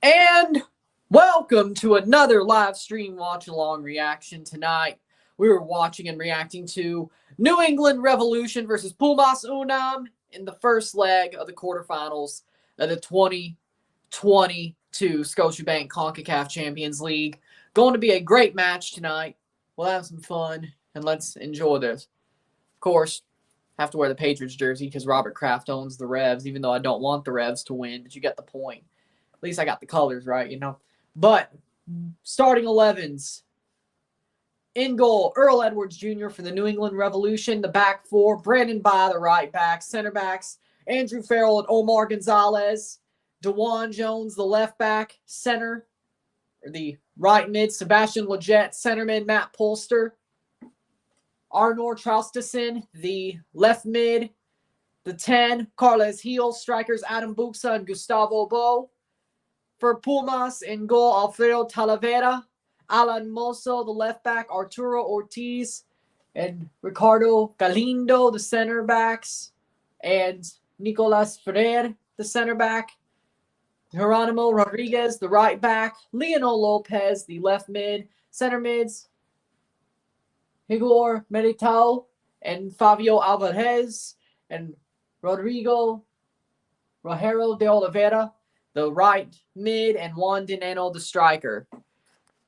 And welcome to another live stream watch-along reaction tonight. We were watching and reacting to New England Revolution versus Pumas UNAM in the first leg of the quarterfinals of the 2022 Scotiabank Concacaf Champions League. Going to be a great match tonight. We'll have some fun, and let's enjoy this. Of course, have to wear the Patriots jersey because Robert Kraft owns the Revs, even though I don't want the Revs to win, but you get the point. At least I got the colors right, But starting 11s. In goal, Earl Edwards Jr. for the New England Revolution. The back four, Brandon By, the right back. Center backs, Andrew Farrell and Omar Gonzalez. DeJuan Jones, the left back. Center, or the right mid, Sebastian Lletget. Center mid, Matt Polster. Arnor Traustason, the left mid. The 10, Carles Heel. Strikers, Adam Buxa and Gustavo Bo. For Pumas, in goal, Alfredo Talavera, Alan Mosso, the left back, Arturo Ortiz, and Ricardo Galindo, the center backs, and Nicolas Ferrer, the center back, Geronimo Rodriguez, the right back, Leonel Lopez, the left mid, center mids, Igor Meritao, and Fabio Alvarez, and Rodrigo Rogero de Oliveira, the right mid, and Juan Dineno, the striker.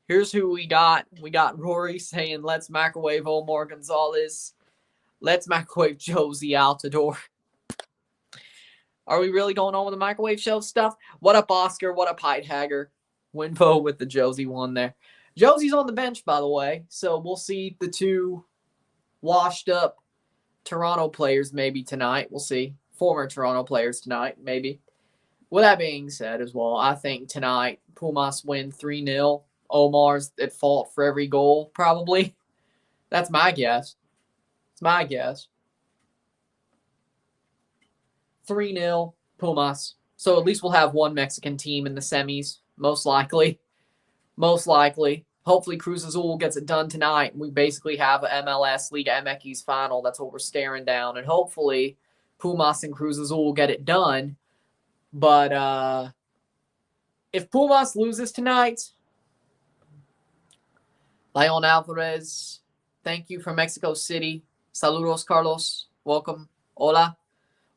Here's who we got. We got Rory saying, let's microwave Omar Gonzalez. Let's microwave Josie Altidore. Are we really going on with the microwave show stuff? What up, Oscar? What up, Heidhager? Winfo with the Josie one there. Josie's on the bench, by the way, so we'll see the two washed up Toronto players maybe tonight. We'll see. Former Toronto players tonight, maybe. With that being said as well, I think tonight Pumas win 3-0. Omar's at fault for every goal, probably. That's my guess. It's my guess. 3-0 Pumas. So at least we'll have one Mexican team in the semis, most likely. Most likely. Hopefully Cruz Azul gets it done tonight. We basically have a MLS Liga MX final. That's what we're staring down. And hopefully Pumas and Cruz Azul get it done. But if Pumas loses tonight, Leon Alvarez, thank you from Mexico City. Saludos, Carlos. Welcome. Hola.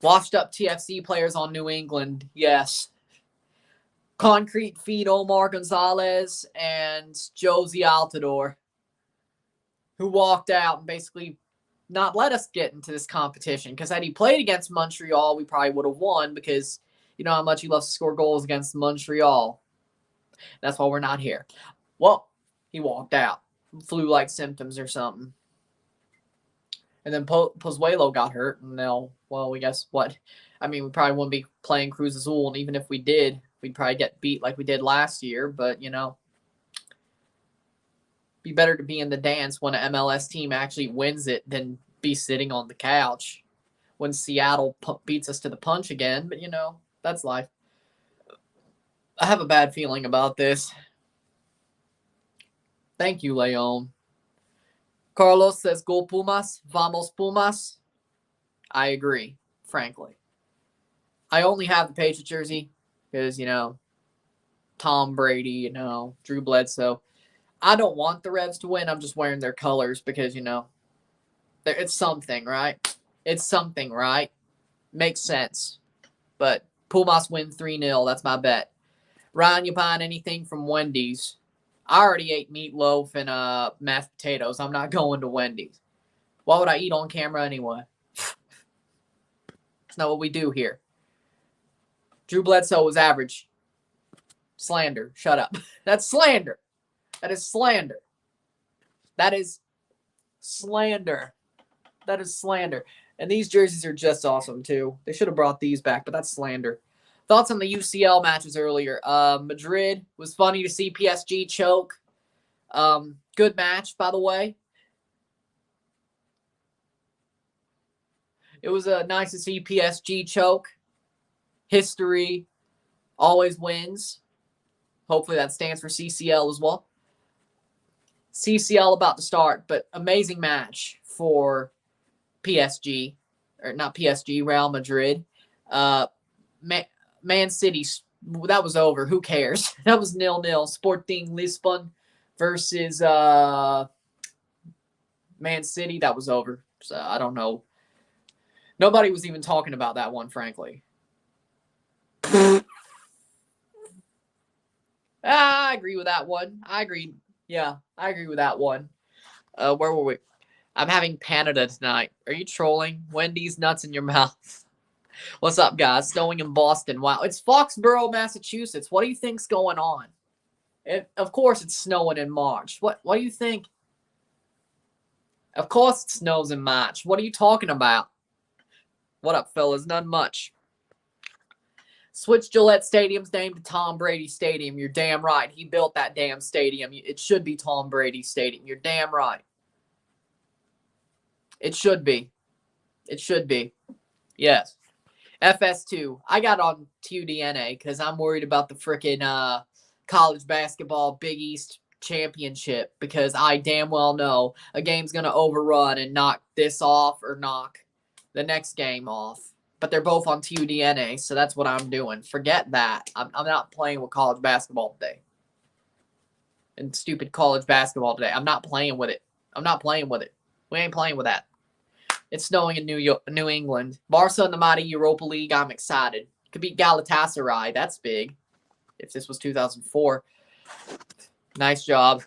Washed up TFC players on New England. Yes. Concrete feet Omar Gonzalez and Josie Altidore, who walked out and basically not let us get into this competition. Because had he played against Montreal, we probably would have won because you know how much he loves to score goals against Montreal. That's why we're not here. Well, he walked out. Flu-like symptoms or something. And then Pozuelo got hurt. And now, well, we guess what? I mean, we probably wouldn't be playing Cruz Azul. And even if we did, we'd probably get beat like we did last year. But, be better to be in the dance when an MLS team actually wins it than be sitting on the couch when Seattle beats us to the punch again. But, that's life. I have a bad feeling about this. Thank you, Leon. Carlos says, go Pumas. Vamos Pumas. I agree, frankly. I only have the Patriots jersey because, Tom Brady, Drew Bledsoe. I don't want the Revs to win. I'm just wearing their colors because, it's something, right? It's something, right? Makes sense. But Pumas win 3-0. That's my bet. Ryan, you buying anything from Wendy's? I already ate meatloaf and mashed potatoes. I'm not going to Wendy's. Why would I eat on camera anyway? It's not what we do here. Drew Bledsoe was average. Slander. Shut up. That's slander. That is slander. That is slander. That is slander. And these jerseys are just awesome, too. They should have brought these back, but that's slander. Thoughts on the UCL matches earlier. Madrid, was funny to see PSG choke. Good match, by the way. It was nice to see PSG choke. History always wins. Hopefully that stands for CCL as well. CCL about to start, but amazing match for PSG. Or not PSG, Real Madrid. Man City That was over. Who cares? That was 0-0. Sporting Lisbon versus Man City. That was over. So I don't know. Nobody was even talking about that one, frankly. I agree with that one. I agree. Yeah, I agree with that one. Where were we? I'm having Canada tonight. Are you trolling? Wendy's nuts in your mouth. What's up, guys? Snowing in Boston. Wow, it's Foxborough, Massachusetts. What do you think's going on? Of course, it's snowing in March. What do you think? Of course, it snows in March. What are you talking about? What up, fellas? None much. Switch Gillette Stadium's name to Tom Brady Stadium. You're damn right. He built that damn stadium. It should be Tom Brady Stadium. You're damn right. It should be. It should be. Yes. FS2. I got on TUDNA because I'm worried about the freaking college basketball Big East championship because I damn well know a game's going to overrun and knock this off or knock the next game off. But they're both on TUDNA, so that's what I'm doing. Forget that. I'm not playing with college basketball today. And stupid college basketball today. I'm not playing with it. I'm not playing with it. We ain't playing with that. It's snowing in New England. Barca in the mighty Europa League. I'm excited. Could beat Galatasaray. That's big. If this was 2004. Nice job.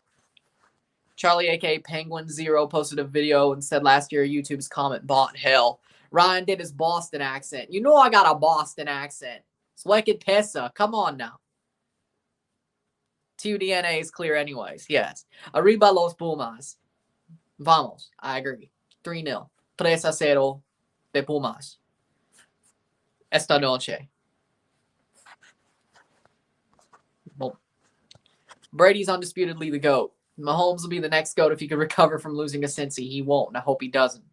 Charlie, a.k.a. Penguin0, posted a video and said last year YouTube's comment bought hell. Ryan did his Boston accent. You know I got a Boston accent. Swekid Pesa. Come on now. TUDNA is clear anyways. Yes. Arriba los Pumas. Vamos. I agree. 3-0. 3-0 de Pumas. Esta noche. Well, Brady's undisputedly the GOAT. Mahomes will be the next GOAT if he could recover from losing to Cincy. He won't, and I hope he doesn't.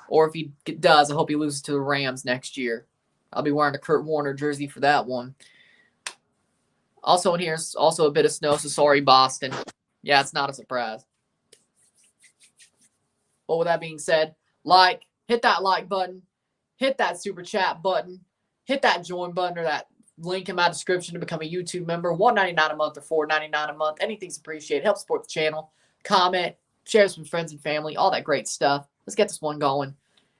Or if he does, I hope he loses to the Rams next year. I'll be wearing a Kurt Warner jersey for that one. Also in here is also a bit of snow, so sorry, Boston. Yeah, it's not a surprise. But with that being said, hit that like button, hit that super chat button, hit that join button or that link in my description to become a YouTube member. $1.99 a month or $4.99 a month. Anything's appreciated. Help support the channel. Comment, share with friends and family, all that great stuff. Let's get this one going,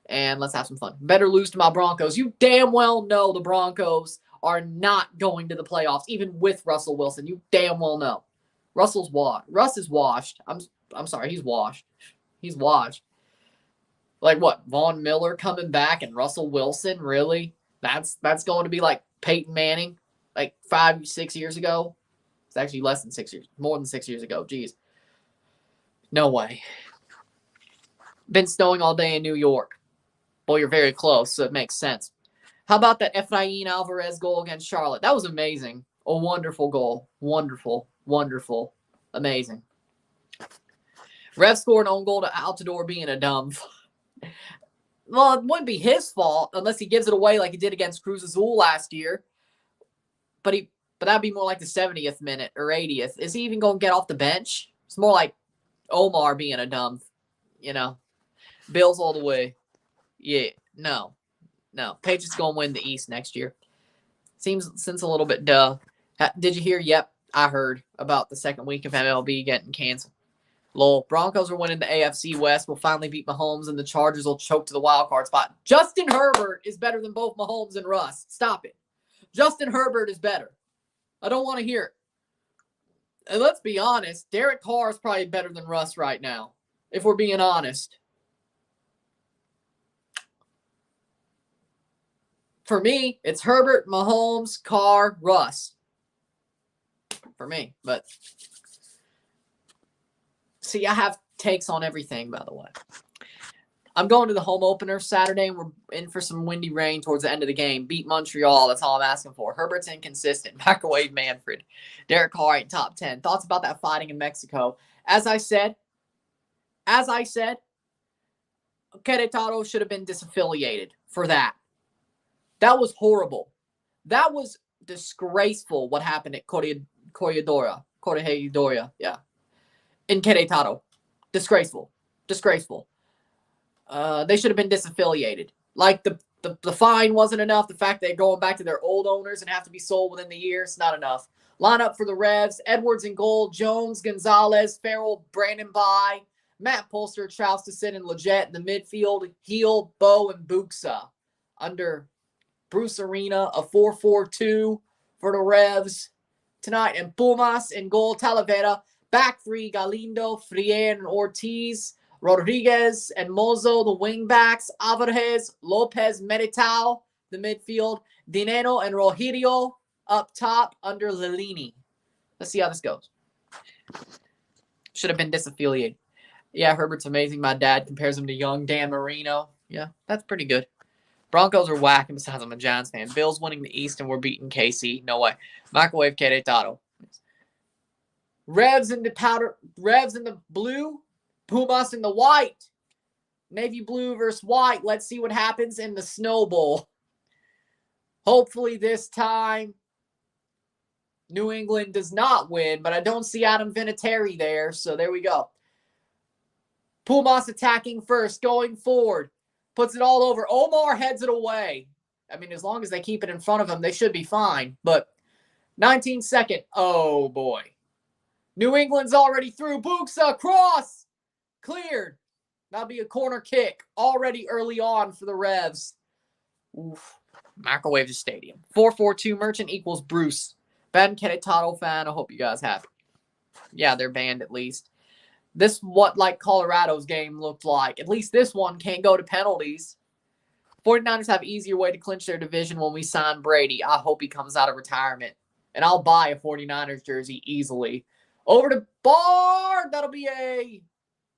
and let's have some fun. Better lose to my Broncos. You damn well know the Broncos are not going to the playoffs, even with Russell Wilson. You damn well know. Russ is washed. I'm sorry, he's washed. He's washed. Like what? Von Miller coming back and Russell Wilson? Really? That's going to be like Peyton Manning, like 5-6 years ago. It's actually less than 6 years. More than 6 years ago. Jeez. No way. Been snowing all day in New York. Boy, you're very close, so it makes sense. How about that Efrain Alvarez goal against Charlotte? That was amazing. A wonderful goal. Wonderful. Wonderful. Amazing. Revs scored an own goal to Altidore being a dumb. Well, it wouldn't be his fault unless he gives it away like he did against Cruz Azul last year. But that'd be more like the 70th minute or 80th. Is he even going to get off the bench? It's more like Omar being a dumb, Bills all the way. Yeah, no. Patriots going to win the East next year. Seems a little bit duh. Did you hear? Yep, I heard about the second week of MLB getting canceled. Lol. Broncos are winning the AFC West. Will finally beat Mahomes, and the Chargers will choke to the wild card spot. Justin Herbert is better than both Mahomes and Russ. Stop it. Justin Herbert is better. I don't want to hear it. And let's be honest, Derek Carr is probably better than Russ right now, if we're being honest. For me, it's Herbert, Mahomes, Carr, Russ. For me, but see, I have takes on everything, by the way. I'm going to the home opener Saturday, and we're in for some windy rain towards the end of the game. Beat Montreal. That's all I'm asking for. Herbert's inconsistent. Microwave Manfred. Derek Carr ain't top 10. Thoughts about that fighting in Mexico? As I said, Querétaro should have been disaffiliated for that. That was horrible. That was disgraceful what happened at Corregidora, yeah. In Querétaro. Disgraceful. They should have been disaffiliated. Like the fine wasn't enough. The fact they're going back to their old owners and have to be sold within the year, it's not enough. Lineup for the Revs: Edwards in goal, Jones, Gonzalez, Farrell, Brandon By, Matt Polster, Charleston, and Leggett in the midfield, Heel, Bow, and Buxa. Under Bruce Arena, a 4-4-2 for the Revs tonight. And Pumas in goal, Talavera. Back three: Galindo, Frier, and Ortiz. Rodriguez and Mozo, the wing backs. Alvarez, Lopez, Meritao, the midfield. Dineno and Rogerio up top under Lillini. Let's see how this goes. Should have been disaffiliated. Yeah, Herbert's amazing. My dad compares him to young Dan Marino. Yeah, that's pretty good. Broncos are whacking besides I'm a Giants fan. Bills winning the East and we're beating KC. No way. Microwave Querétaro. Revs in the blue. Pumas in the white. Navy blue versus white. Let's see what happens in the Snow Bowl. Hopefully this time New England does not win, but I don't see Adam Vinatieri there, so there we go. Pumas attacking first, going forward. Puts it all over. Omar heads it away. I mean, as long as they keep it in front of him, they should be fine. But 19-second. Oh, boy. New England's already through. Buxa, cross. Cleared. That'll be a corner kick already early on for the Revs. Oof. Microwave the stadium. 4-4-2 Merchant equals Bruce. Ben Querétaro fan. I hope you guys happy. Yeah, they're banned at least. This what like Colorado's game looked like. At least this one can't go to penalties. 49ers have easier way to clinch their division when we sign Brady. I hope he comes out of retirement. And I'll buy a 49ers jersey easily. Over to Bard. That'll be a...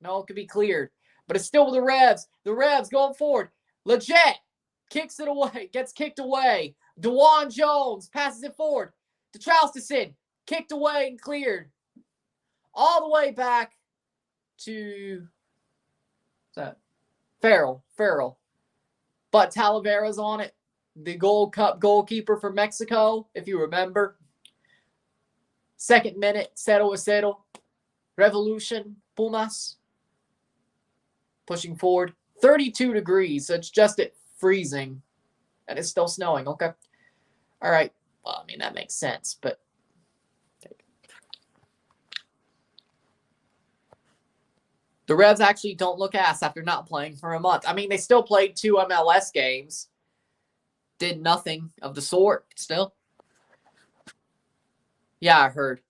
No, it could be cleared. But it's still with the Revs. The Revs going forward. Leggett kicks it away. Gets kicked away. DeJuan Jones passes it forward to Charleston. Kicked away and cleared. All the way back to Farrell. But Talavera's on it. The Gold Cup goalkeeper for Mexico, if you remember. Second minute, 0-0. Revolution, Pumas. Pushing forward. 32 degrees, so it's just at freezing. And it's still snowing, okay. All right. Well, I mean, that makes sense, but... The Revs actually don't look ass after not playing for a month. I mean, they still played 2 MLS games. Did nothing of the sort still. Yeah, I heard.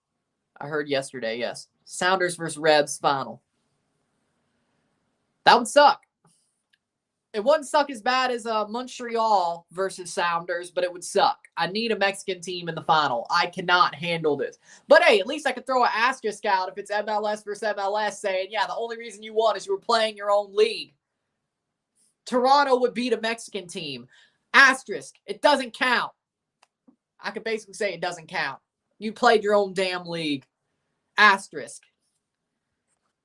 I heard yesterday, yes. Sounders versus Revs final. That would suck. It wouldn't suck as bad as Montreal versus Sounders, but it would suck. I need a Mexican team in the final. I cannot handle this. But hey, at least I could throw an asterisk out if it's MLS versus MLS saying, yeah, the only reason you won is you were playing your own league. Toronto would beat a Mexican team. Asterisk. It doesn't count. I could basically say it doesn't count. You played your own damn league. Asterisk.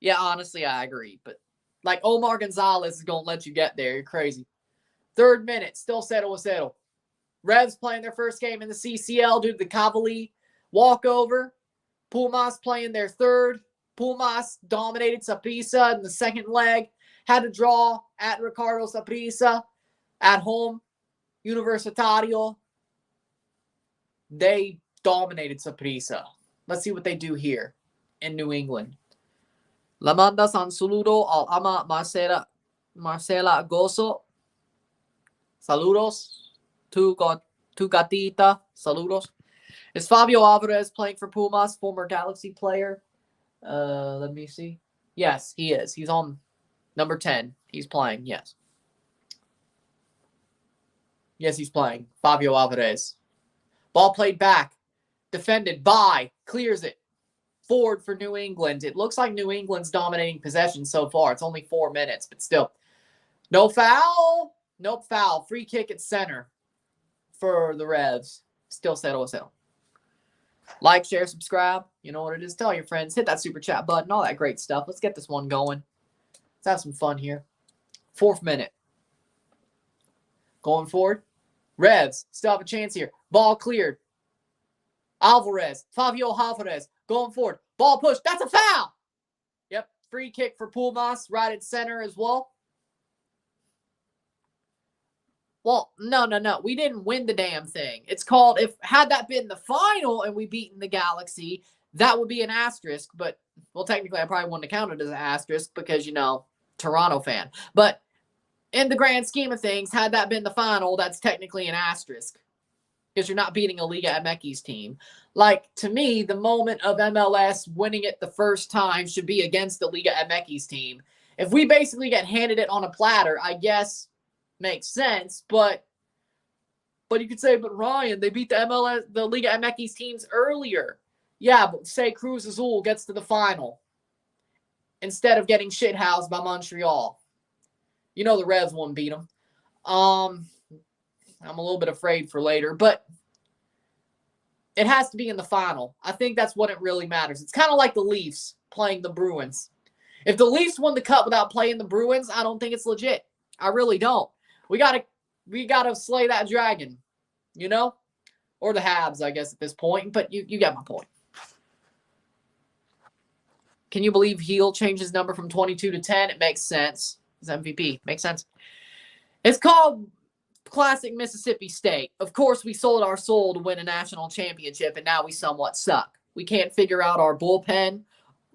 Yeah, honestly, I agree. But like Omar Gonzalez is going to let you get there. You're crazy. Third minute, still 0-0. Revs playing their first game in the CCL due to the Cavalli walkover. Pumas playing their third. Pumas dominated Saprissa in the second leg. Had to draw at Ricardo Saprissa. At home, Universitario. They dominated Saprissa. Let's see what they do here in New England. La manda san saludo al ama Marcela Gozo. Saludos. Tu gatita. Saludos. Is Fabio Alvarez playing for Pumas, former Galaxy player? Let me see. Yes, he is. He's on number 10. He's playing, yes. Yes, he's playing. Fabio Alvarez. Ball played back. Defended by. Clears it. Forward for New England. It looks like New England's dominating possession so far. It's only 4 minutes, but still. No foul. Nope, foul. Free kick at center for the Revs. Still 0-0. Like, share, subscribe. You know what it is. Tell your friends. Hit that super chat button. All that great stuff. Let's get this one going. Let's have some fun here. 4th minute. Going forward. Revs still have a chance here. Ball cleared. Alvarez. Fabio Alvarez. Going forward. Ball push. That's a foul. Yep. Free kick for Pumas. Right at center as well. Well, no. We didn't win the damn thing. It's called, had that been the final and we beaten the Galaxy, that would be an asterisk. But, well, technically, I probably wouldn't have counted as an asterisk because, Toronto fan. But in the grand scheme of things, had that been the final, that's technically an asterisk because you're not beating a Liga MX team. Like, to me, the moment of MLS winning it the first time should be against the Liga MX team. If we basically get handed it on a platter, I guess makes sense, but you could say, but Ryan, they beat the Liga MX teams earlier. Yeah, but say Cruz Azul gets to the final instead of getting shithoused by Montreal. The Revs won't beat them. I'm a little bit afraid for later, but it has to be in the final. I think that's what it really matters. It's kind of like the Leafs playing the Bruins. If the Leafs won the cup without playing the Bruins, I don't think it's legit. I really don't. We gotta slay that dragon, or the Habs, I guess, at this point. But you get my point. Can you believe Heel changed his number from 22 to 10? It makes sense. He's MVP. Makes sense. It's called Classic Mississippi State. Of course, we sold our soul to win a national championship, and now we somewhat suck. We can't figure out our bullpen.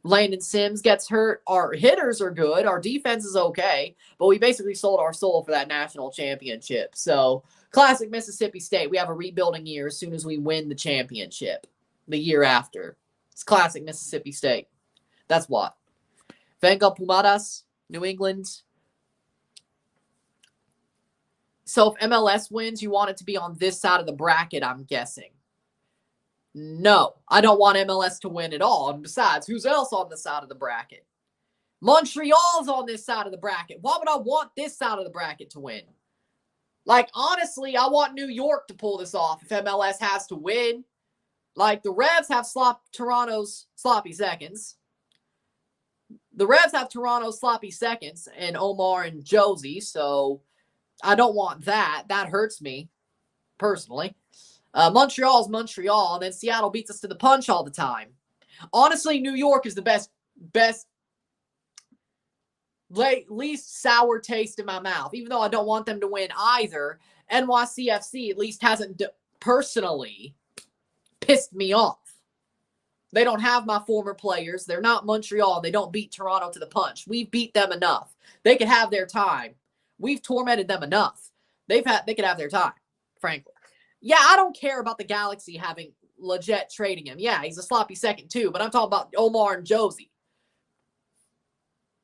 Landon Sims gets hurt. Our hitters are good. Our defense is okay. But we basically sold our soul for that national championship. So, classic Mississippi State. We have a rebuilding year as soon as we win the championship the year after. It's classic Mississippi State. That's what. Venga Pumadas, New England. So, if MLS wins, you want it to be on this side of the bracket, I'm guessing. No, I don't want MLS to win at all. And besides, who's else on the side of the bracket? Montreal's on this side of the bracket. Why would I want this side of the bracket to win? Like, honestly, I want New York to pull this off if MLS has to win. Like, the Revs have Toronto's sloppy seconds. The Revs have Toronto's sloppy seconds and Omar and Josie, so I don't want that. That hurts me, personally. Montreal's Montreal, and then Seattle beats us to the punch all the time. Honestly, New York is the best, least sour taste in my mouth. Even though I don't want them to win either, NYCFC at least hasn't personally pissed me off. They don't have my former players. They're not Montreal. They don't beat Toronto to the punch. We've beat them enough. They could have their time. We've tormented them enough. They could have their time, frankly. Yeah, I don't care about the Galaxy having legit trading him. Yeah, he's a sloppy second too, but I'm talking about Omar and Josie.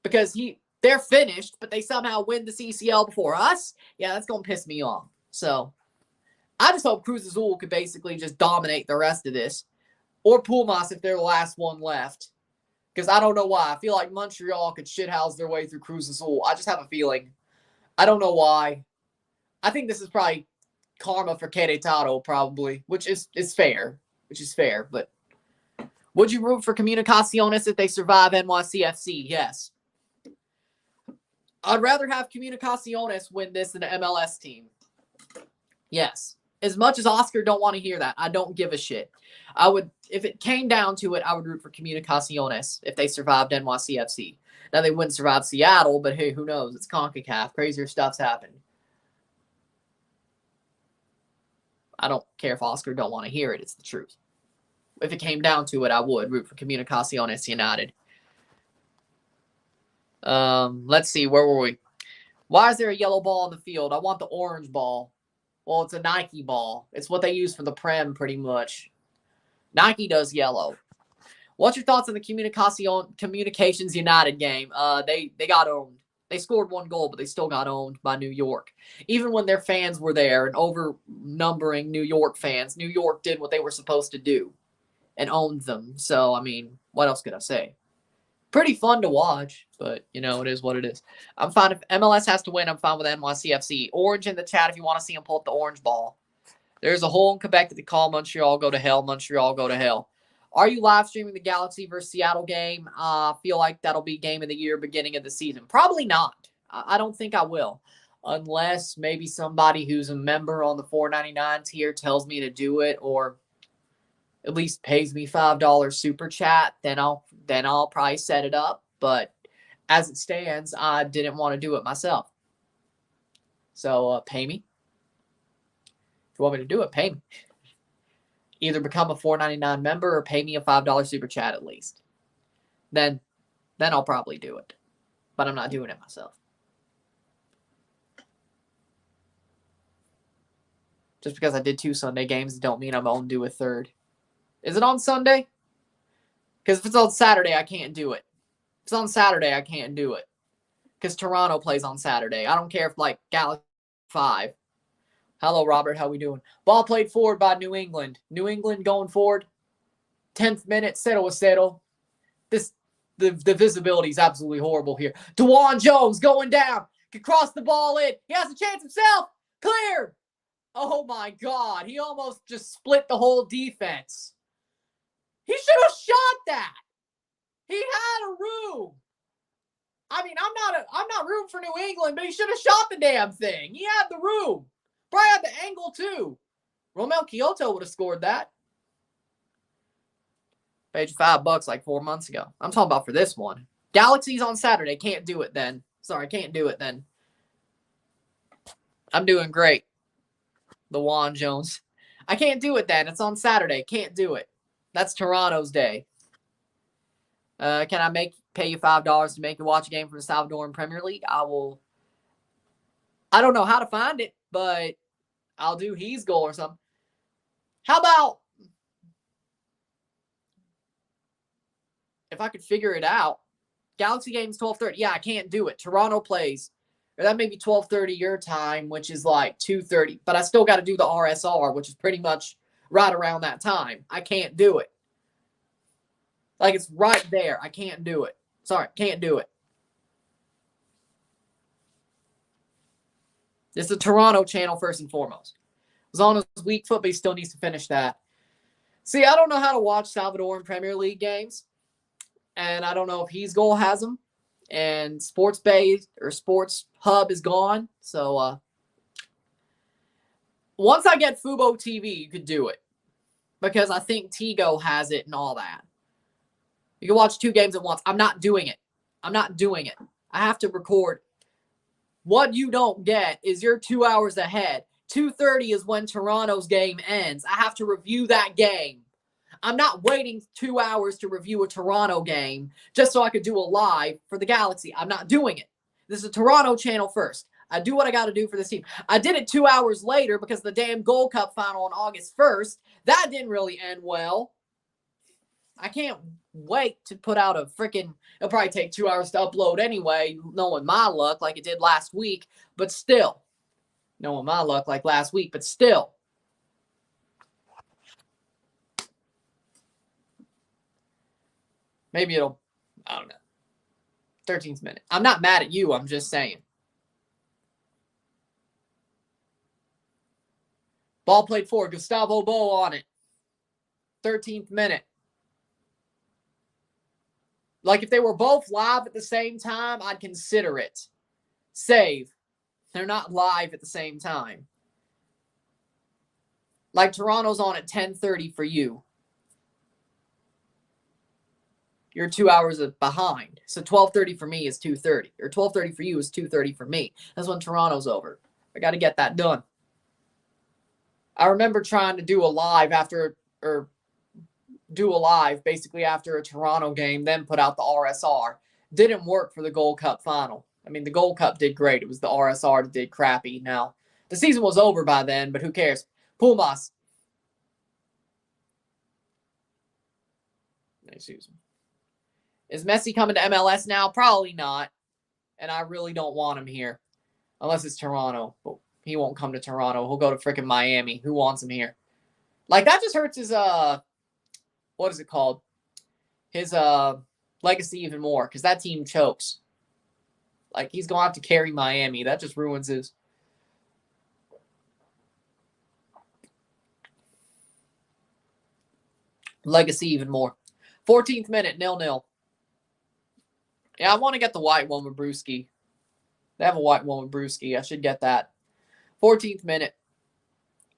Because they're finished, but they somehow win the CCL before us. Yeah, that's going to piss me off. So, I just hope Cruz Azul could basically just dominate the rest of this. Or Pumas if they're the last one left. Because I don't know why. I feel like Montreal could shithouse their way through Cruz Azul. I just have a feeling. I don't know why. I think this is probably karma for Querétaro, probably, which is fair. But would you root for Comunicaciones if they survive NYCFC? Yes. I'd rather have Comunicaciones win this than an MLS team. Yes. As much as Oscar don't want to hear that, I don't give a shit. I would, if it came down to it, I would root for Comunicaciones if they survived NYCFC. Now, they wouldn't survive Seattle, but hey, who knows? It's Concacaf. Crazier stuff's happened. I don't care if Oscar don't want to hear it. It's the truth. If it came down to it, I would root for Comunicaciones United. Let's see. Where were we? Why is there a yellow ball on the field? I want the orange ball. Well, it's a Nike ball. It's what they use for the Prem, pretty much. Nike does yellow. What's your thoughts on the Communications United game? They got owned. They scored one goal, but they still got owned by New York. Even when their fans were there and overnumbering New York fans, New York did what they were supposed to do and owned them. So, I mean, what else could I say? Pretty fun to watch, but, it is what it is. I'm fine if MLS has to win. I'm fine with NYCFC. Orange in the chat if you want to see them pull up the orange ball. There's a hole in Quebec that they call Montreal go to hell. Montreal go to hell. Are you live streaming the Galaxy versus Seattle game? I feel like that'll be game of the year, beginning of the season. Probably not. I don't think I will. Unless maybe somebody who's a member on the $4.99 tier tells me to do it, or at least pays me $5 super chat, then I'll probably set it up. But as it stands, I didn't want to do it myself. So pay me. If you want me to do it, pay me. Either become a $4.99 member or pay me a $5 super chat at least. Then I'll probably do it. But I'm not doing it myself. Just because I did 2 Sunday games don't mean I'm going to do a third. Is it on Sunday? Because if it's on Saturday, I can't do it. If it's on Saturday, I can't do it. Because Toronto plays on Saturday. I don't care if, like, Galaxy 5. Hello, Robert. How we doing? Ball played forward by New England. New England going forward. 10th minute, 0-0. The visibility is absolutely horrible here. DeJuan Jones going down. Can cross the ball in. He has a chance himself. Clear. Oh, my God. He almost just split the whole defense. He should have shot that. He had a room. I mean, I'm not rooting for New England, but he should have shot the damn thing. He had the room. Probably had the angle, too. Romel Kyoto would have scored that. Paid you $5 like 4 months ago. I'm talking about for this one. Galaxy's on Saturday. Can't do it then. Sorry, can't do it then. I'm doing great. The Juan Jones. I can't do it then. It's on Saturday. Can't do it. That's Toronto's day. Can I pay you $5 to make you watch a game from the Salvadoran Premier League? I will. I don't know how to find it, but I'll do his goal or something. How about if I could figure it out? Galaxy game's 12:30. Yeah, I can't do it. Toronto plays. Or that may be 12:30 your time, which is like 2:30. But I still got to do the RSR, which is pretty much right around that time. I can't do it. Like, it's right there. I can't do it. Sorry, can't do it. It's the Toronto channel first and foremost. It was on his weak foot, but he still needs to finish that. See, I don't know how to watch Salvadoran Premier League games. And I don't know if He's Goal has them. And Sports Bay or Sports Hub is gone. So, once I get Fubo TV, you could do it. Because I think Tigo has it and all that. You can watch 2 games at once. I'm not doing it. I'm not doing it. I have to record. What you don't get is you're 2 hours ahead. 2:30 is when Toronto's game ends. I have to review that game. I'm not waiting 2 hours to review a Toronto game just so I could do a live for the Galaxy. I'm not doing it. This is a Toronto channel first. I do what I got to do for this team. I did it 2 hours later because the damn Gold Cup final on August 1st. That didn't really end well. I can't wait to put out a freaking... It'll probably take 2 hours to upload anyway, knowing my luck like it did last week. But still. Knowing my luck like last week, but still. Maybe it'll... I don't know. 13th minute. I'm not mad at you. I'm just saying. Ball played forward. Gustavo Bo on it. 13th minute. Like, if they were both live at the same time, I'd consider it. Save. They're not live at the same time. Like, Toronto's on at 10:30 for you. You're 2 hours behind. So 12:30 for me is 2:30. Or 12:30 for you is 2:30 for me. That's when Toronto's over. I got to get that done. I remember trying to do a live basically after a Toronto game, then put out the RSR. Didn't work for the Gold Cup final. I mean, the Gold Cup did great. It was the RSR that did crappy. Now, the season was over by then, but who cares? Pumas. Excuse me. Is Messi coming to MLS now? Probably not. And I really don't want him here. Unless it's Toronto. But he won't come to Toronto. He'll go to freaking Miami. Who wants him here? Like, that just hurts his, what is it called? His legacy even more. Because that team chokes. Like, he's going to have to carry Miami. That just ruins his... legacy even more. 14th minute, 0-0. Yeah, I want to get the white one with Brewski. They have a white one with Brewski. I should get that. 14th minute.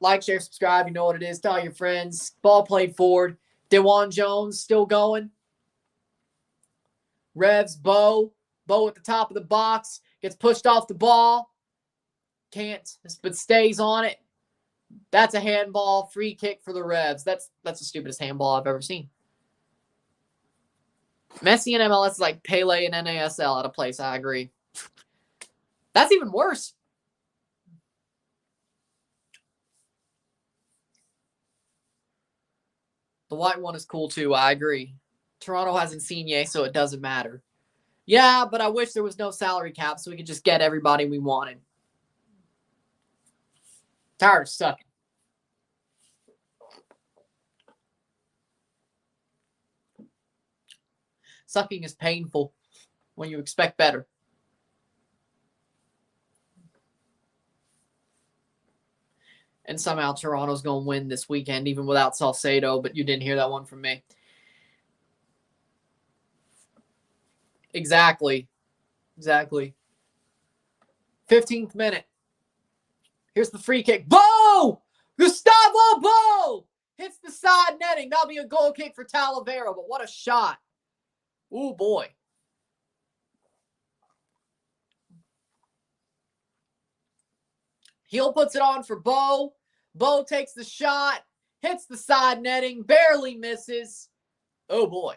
Like, share, subscribe. You know what it is. Tell your friends. Ball played forward. DeJuan Jones still going. Revs, Bo at the top of the box. Gets pushed off the ball. Can't, but stays on it. That's a handball. Free kick for the Revs. That's the stupidest handball I've ever seen. Messi in MLS is like Pele and NASL out of place. I agree. That's even worse. The white one is cool too. I agree. Toronto has Insigne, so it doesn't matter. Yeah, but I wish there was no salary cap so we could just get everybody we wanted. Tired of sucking. Sucking is painful when you expect better. And somehow Toronto's going to win this weekend, even without Salcedo, but you didn't hear that one from me. Exactly. 15th minute. Here's the free kick. Bo! Gustavo Bo! Hits the side netting. That'll be a goal kick for Talavera, but what a shot. Ooh, boy. Heel puts it on for Bo. Bo takes the shot, hits the side netting, barely misses. Oh, boy.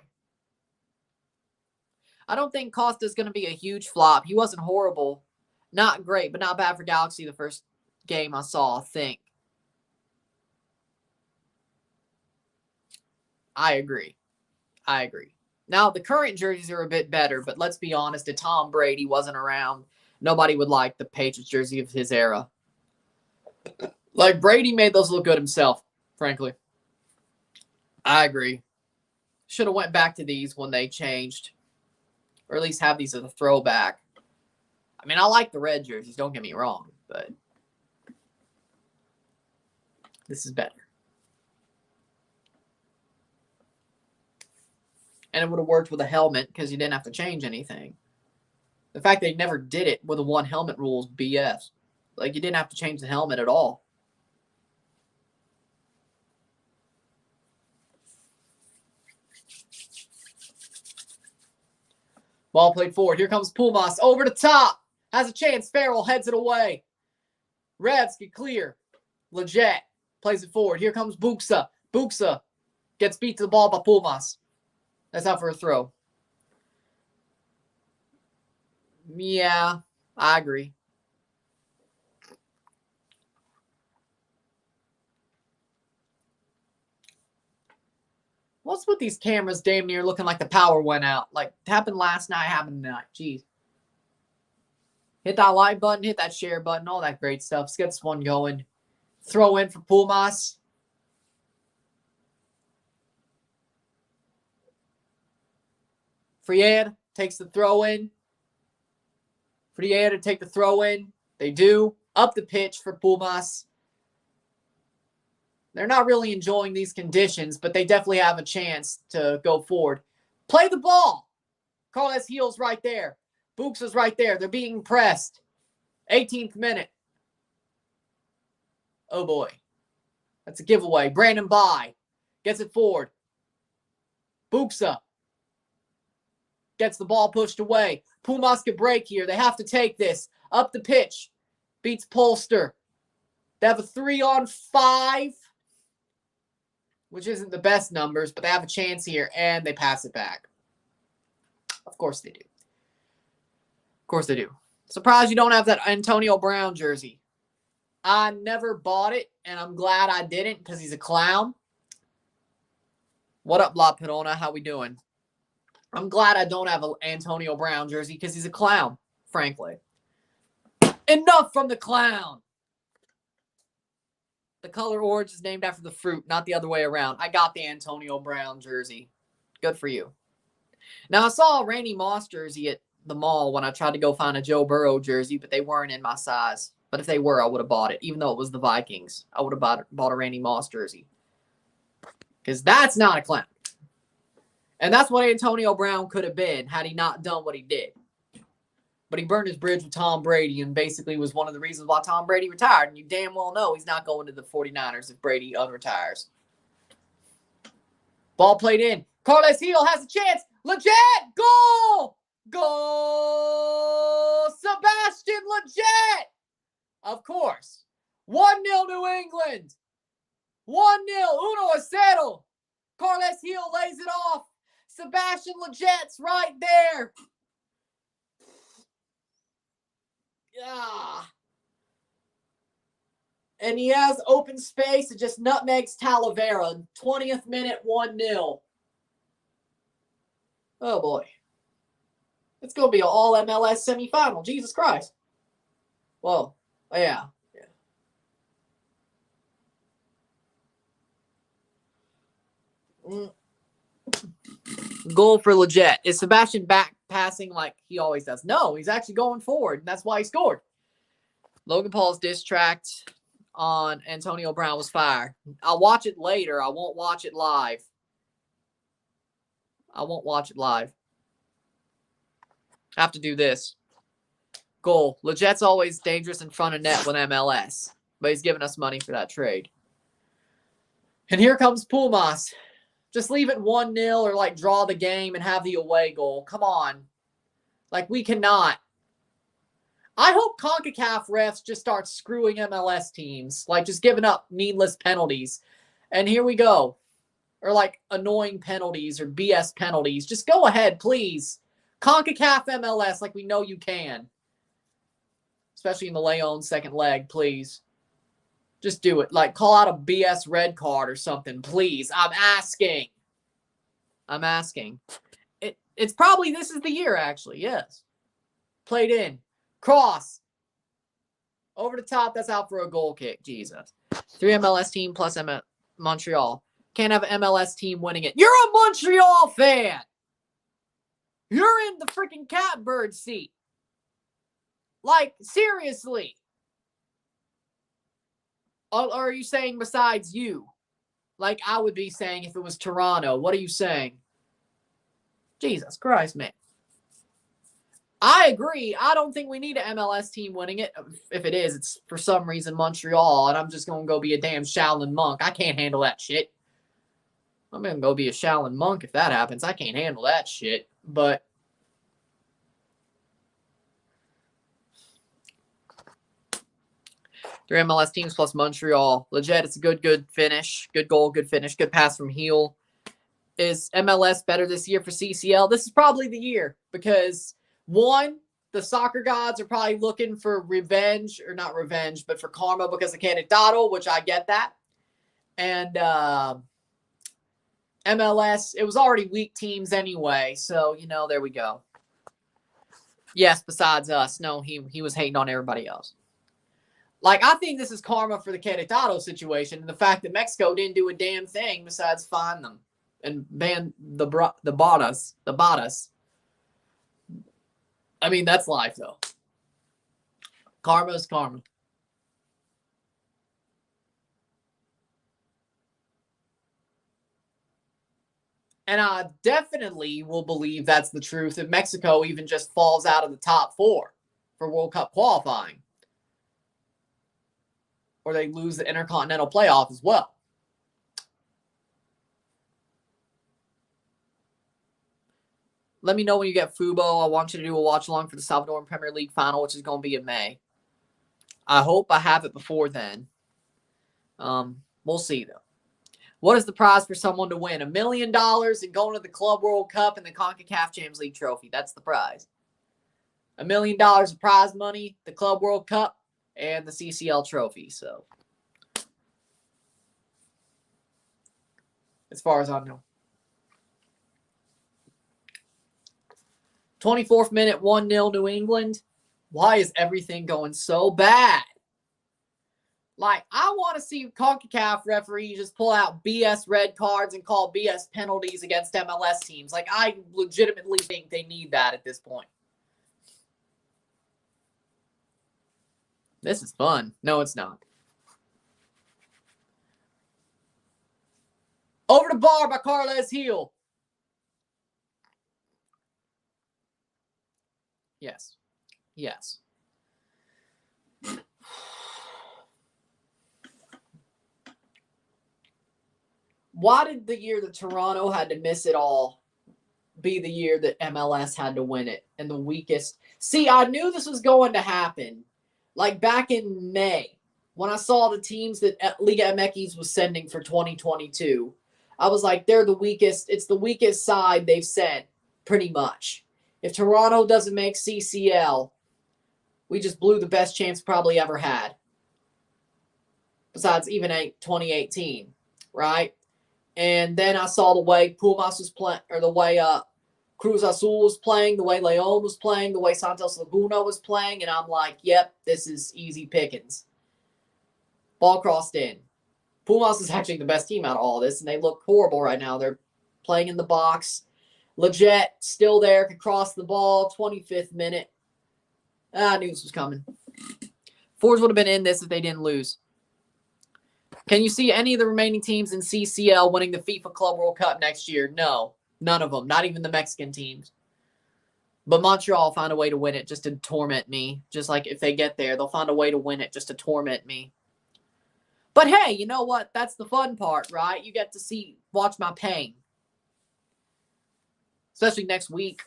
I don't think Costa's going to be a huge flop. He wasn't horrible. Not great, but not bad for Galaxy the first game I saw, I think. I agree. Now, the current jerseys are a bit better, but let's be honest, if Tom Brady wasn't around, nobody would like the Patriots jersey of his era. Like, Brady made those look good himself, frankly. I agree. Should have went back to these when they changed. Or at least have these as a throwback. I mean, I like the red jerseys, don't get me wrong, but this is better. And it would have worked with a helmet because you didn't have to change anything. The fact they never did it with a one helmet rule is BS. Like, you didn't have to change the helmet at all. Ball played forward. Here comes Pumas over the top. Has a chance. Farrell heads it away. Revs get clear. Leggett plays it forward. Here comes Buxa. Buxa gets beat to the ball by Pumas. That's out for a throw. Yeah, I agree. What's with these cameras damn near looking like the power went out? Like, it happened last night, happened tonight. Jeez. Hit that like button, hit that share button, all that great stuff. Let's get this one going. Throw in for Pumas. Fried takes the throw in. Fried to take the throw in. They do. Up the pitch for Pumas. They're not really enjoying these conditions, but they definitely have a chance to go forward. Play the ball. Carlos Heel's right there. Books is right there. They're being pressed. 18th minute. Oh, boy. That's a giveaway. Brandon By gets it forward. Buxa gets the ball pushed away. Pumas could break here. They have to take this. Up the pitch. Beats Polster. They have a 3-on-5, which isn't the best numbers, but they have a chance here, and they pass it back. Of course they do. Surprised you don't have that Antonio Brown jersey. I never bought it, and I'm glad I didn't because he's a clown. What up, La Perona? How we doing? I'm glad I don't have an Antonio Brown jersey because he's a clown, frankly. Enough from the clown. The color orange is named after the fruit, not the other way around. I got the Antonio Brown jersey. Good for you. Now, I saw a Randy Moss jersey at the mall when I tried to go find a Joe Burrow jersey, but they weren't in my size. But if they were, I would have bought it. Even though it was the Vikings, I would have bought a Randy Moss jersey. Because that's not a clown. And that's what Antonio Brown could have been had he not done what he did. But he burned his bridge with Tom Brady and basically was one of the reasons why Tom Brady retired. And you damn well know he's not going to the 49ers if Brady unretires. Ball played in. Carlos Heel has a chance. Leggett! Goal! Goal! Sebastian Leggett! Of course. 1-0 New England. 1-0. 1-0. Carles Gil lays it off. Sebastian Leget's right there. Yeah. And he has open space. It just nutmegs Talavera. 20th minute, 1-0. Oh, boy. It's going to be an all MLS semifinal. Jesus Christ. Well, yeah. Goal for Leggett. Is Sebastian back passing like he always does? No, he's actually going forward, and that's why he scored. Logan Paul's diss tracked on Antonio Brown was fire. I'll watch it later. I won't watch it live. I have to do this. Goal. Leget's always dangerous in front of net with MLS, but he's giving us money for that trade. And here comes Pumas. Just leave it 1-0 or like draw the game and have the away goal. Come on. Like we cannot. I hope Concacaf refs just start screwing MLS teams. Like just giving up needless penalties. And here we go. Or like annoying penalties or BS penalties. Just go ahead, please. Concacaf MLS like we know you can. Especially in the Leon second leg, please. Just do it. Like, call out a BS red card or something, please. I'm asking. It's probably, this is the year, actually. Yes. Played in. Cross. Over the top. That's out for a goal kick. Jesus. 3 MLS team plus Montreal. Can't have an MLS team winning it. You're a Montreal fan. You're in the freaking catbird seat. Like, seriously. Or are you saying besides you? Like I would be saying if it was Toronto. What are you saying? Jesus Christ, man. I agree. I don't think we need an MLS team winning it. If it is, it's for some reason Montreal, and I'm just going to go be a damn Shaolin monk. I can't handle that shit. I'm going to go be a Shaolin monk if that happens. I can't handle that shit. But 3 MLS teams plus Montreal. Legit, it's a good finish. Good goal, good finish, good pass from Heel. Is MLS better this year for CCL? This is probably the year because, one, the soccer gods are probably looking for revenge, or not revenge, but for karma because of Querétaro, which I get that. And MLS, it was already weak teams anyway, so, there we go. Yes, besides us. No, he was hating on everybody else. Like, I think this is karma for the Querétaro situation and the fact that Mexico didn't do a damn thing besides fine them and ban the Badas. I mean, that's life, though. Karma is karma. And I definitely will believe that's the truth if Mexico even just falls out of the top 4 for World Cup qualifying. Or they lose the Intercontinental playoff as well. Let me know when you get Fubo. I want you to do a watch-along for the Salvadoran Premier League final, which is going to be in May. I hope I have it before then. We'll see, though. What is the prize for someone to win? $1 million and going to the Club World Cup and the Concacaf Champions League trophy. That's the prize. $1 million of prize money, the Club World Cup, and the CCL trophy. So, as far as I know. 24th minute, 1-0 New England. Why is everything going so bad? Like, I want to see CONCACAF referees just pull out BS red cards and call BS penalties against MLS teams. Like, I legitimately think they need that at this point. This is fun. No, it's not. Over the bar by Carles Gil. Yes. Yes. Why did the year that Toronto had to miss it all be the year that MLS had to win it and the weakest? See, I knew this was going to happen. Like back in May, when I saw the teams that Liga MX was sending for 2022, I was like, they're the weakest. It's the weakest side they've sent, pretty much. If Toronto doesn't make CCL, we just blew the best chance probably ever had. Besides even 2018, right? And then I saw the way Pumas was playing, or the way Cruz Azul was playing, the way León was playing, the way Santos Laguna was playing, and I'm like, yep, this is easy pickings. Ball crossed in. Pumas is actually the best team out of all this, and they look horrible right now. They're playing in the box. Leggett still there, could cross the ball, 25th minute. I knew this was coming. Fords would have been in this if they didn't lose. Can you see any of the remaining teams in CCL winning the FIFA Club World Cup next year? No, none of them, not even the Mexican teams. But Montreal will find a way to win it just to torment me. Just like if they get there, they'll find a way to win it just to torment me. But hey, you know what? That's the fun part, right? You get to watch my pain. Especially next week.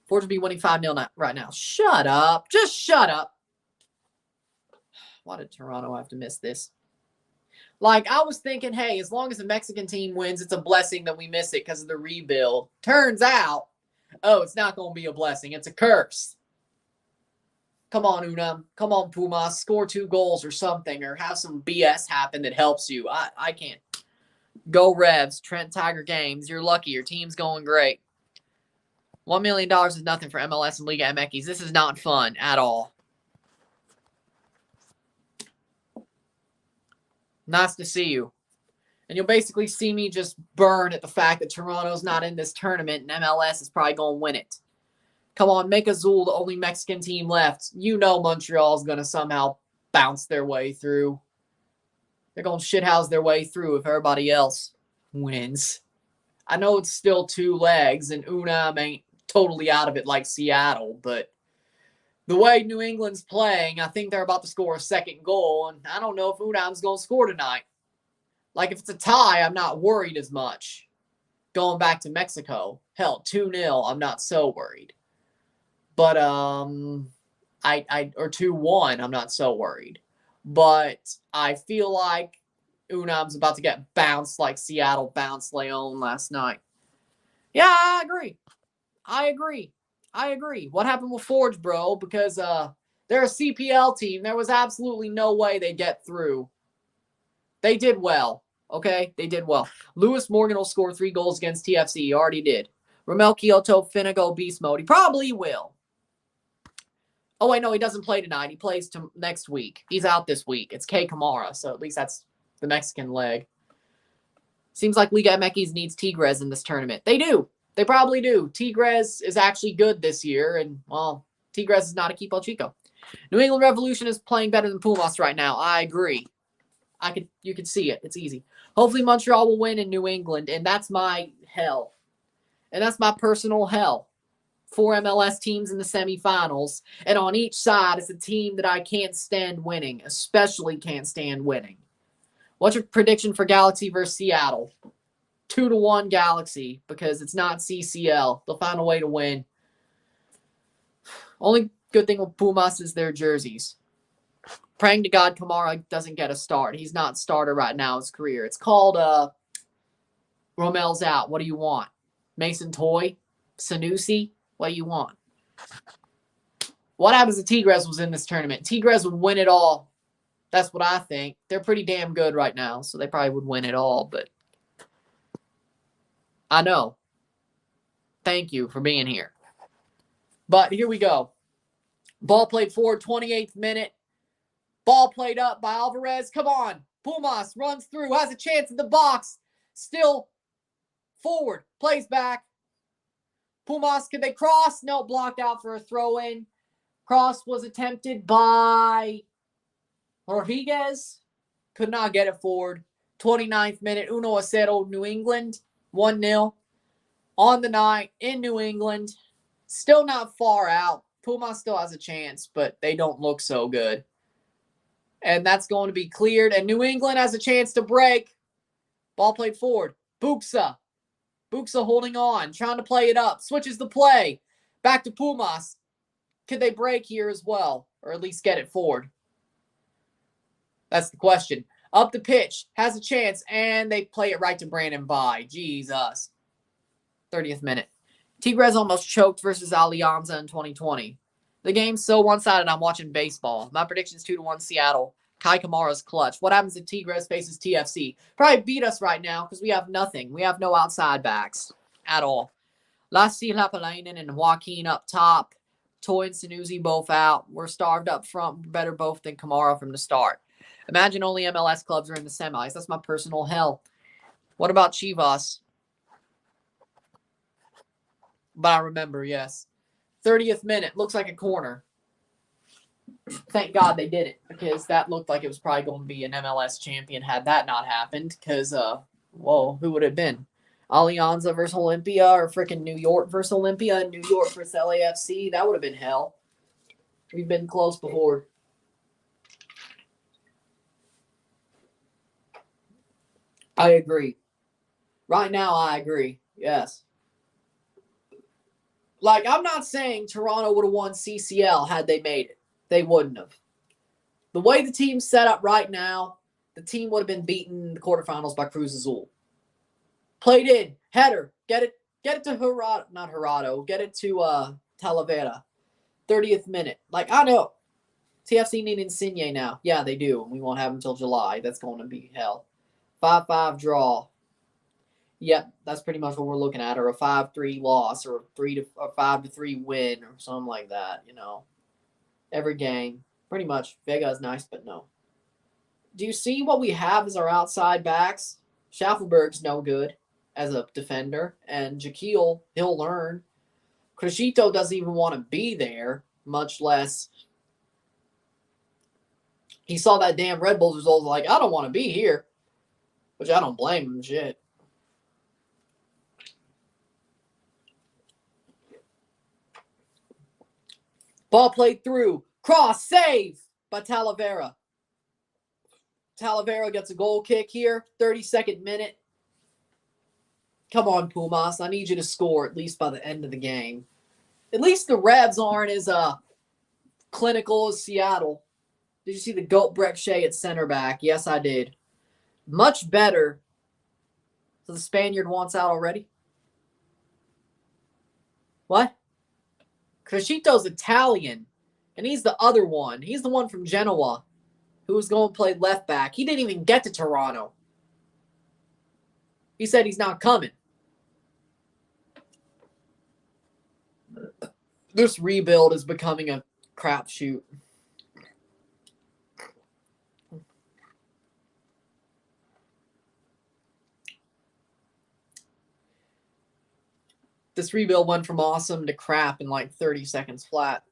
Fords will be winning 5-0 right now. Shut up. Just shut up. Why did Toronto have to miss this? Like, I was thinking, hey, as long as the Mexican team wins, it's a blessing that we miss it because of the rebuild. Turns out, it's not going to be a blessing. It's a curse. Come on, UNAM. Come on, Pumas. Score 2 goals or something, or have some BS happen that helps you. I can't. Go Revs. Trent Tiger Games. You're lucky. Your team's going great. $1 million is nothing for MLS and Liga MX. This is not fun at all. Nice to see you. And you'll basically see me just burn at the fact that Toronto's not in this tournament and MLS is probably going to win it. Come on, make Azul the only Mexican team left. You know Montreal's going to somehow bounce their way through. They're going to shithouse their way through if everybody else wins. I know it's still 2 legs and UNAM ain't totally out of it like Seattle, but the way New England's playing, I think they're about to score a second goal, and I don't know if UNAM's going to score tonight. Like, if it's a tie, I'm not worried as much. Going back to Mexico, hell, 2-0, I'm not so worried. But, or 2-1, I'm not so worried. But I feel like UNAM's about to get bounced like Seattle bounced León last night. Yeah, I agree. What happened with Forge, bro? Because they're a CPL team. There was absolutely no way they'd get through. They did well, okay? They did well. Lewis Morgan will score 3 goals against TFC. He already did. Ramel Kyoto finna go beast mode. He probably will. Oh, wait, no, he doesn't play tonight. He plays next week. He's out this week. It's K. Kamara, so at least that's the Mexican leg. Seems like Liga MX needs Tigres in this tournament. They do. They probably do. Tigres is actually good this year, and, well, Tigres is not Equipo Chico. New England Revolution is playing better than Pumas right now. I agree. You could see it. It's easy. Hopefully Montreal will win in New England, and that's my hell. And that's my personal hell. 4 MLS teams in the semifinals, and on each side is a team that I can't stand winning, especially can't stand winning. What's your prediction for Galaxy versus Seattle? 2-1 Galaxy, because it's not CCL. They'll find a way to win. Only good thing with Pumas is their jerseys. Praying to God Kamara doesn't get a start. He's not starter right now in his career. It's called Romel's out. What do you want? Mason Toy? Sanusi? What do you want? What happens if Tigres was in this tournament? Tigres would win it all. That's what I think. They're pretty damn good right now, so they probably would win it all, but I know. Thank you for being here. But here we go. Ball played forward, 28th minute. Ball played up by Alvarez. Come on. Pumas runs through, has a chance in the box. Still forward, plays back. Pumas, can they cross? No, blocked out for a throw-in. Cross was attempted by Rodriguez. Could not get it forward. 29th minute, 1-0, New England. 1-0. On the night in New England. Still not far out. Pumas still has a chance, but they don't look so good. And that's going to be cleared. And New England has a chance to break. Ball played forward. Buxa holding on, trying to play it up. Switches the play. Back to Pumas. could they break here as well? Or at least get it forward? That's the question. Up the pitch, has a chance, and they play it right to Brandon By. Jesus. 30th minute. Tigres almost choked versus Alianza in 2020. The game's so one-sided, I'm watching baseball. My prediction's 2-1 Seattle. Kai Kamara's clutch. What happens if Tigres faces TFC? Probably beat us right now because we have nothing. We have no outside backs at all. Lassi Lapalainen and Joaquin up top. Toy and Sanusi both out. We're starved up front. Better both than Kamara from the start. Imagine only MLS clubs are in the semis. That's my personal hell. What about Chivas? But I remember, yes. 30th minute. Looks like a corner. Thank God they did it, because that looked like it was probably going to be an MLS champion had that not happened. Because, whoa, who would it have been? Alianza versus Olympia, or freaking New York versus Olympia, and New York versus LAFC? That would have been hell. We've been close before. I agree. Right now, I agree. Yes. Like, I'm not saying Toronto would have won CCL had they made it. They wouldn't have. The way the team's set up right now, the team would have been beaten in the quarterfinals by Cruz Azul. Played in, header, get it to Gerardo, not Gerardo, get it to Talavera. 30th minute. Like, I know. TFC need Insigne now. Yeah, they do. And we won't have him until July. That's going to be hell. 5-5 draw. Yep, that's pretty much what we're looking at. Or a 5-3 loss, or a 5-3 win, or something like that, you know. Every game. Pretty much. Vega's nice, but no. Do you see what we have as our outside backs? Schaffelberg's no good as a defender. And Jaquil, he'll learn. Crescito doesn't even want to be there, much less. He saw that damn Red Bulls result, like, I don't want to be here. Which I don't blame him, shit. Ball played through. Cross, save by Talavera. Talavera gets a goal kick here. 32nd minute. Come on, Pumas. I need you to score at least by the end of the game. At least the Revs aren't as clinical as Seattle. Did you see the Goat Breck Shea at center back? Yes, I did. Much better. So the Spaniard wants out already? What? Crescito's Italian, and he's the other one. He's the one from Genoa who was going to play left back. He didn't even get to Toronto. He said he's not coming. This rebuild is becoming a crapshoot. This rebuild went from awesome to crap in like 30 seconds flat.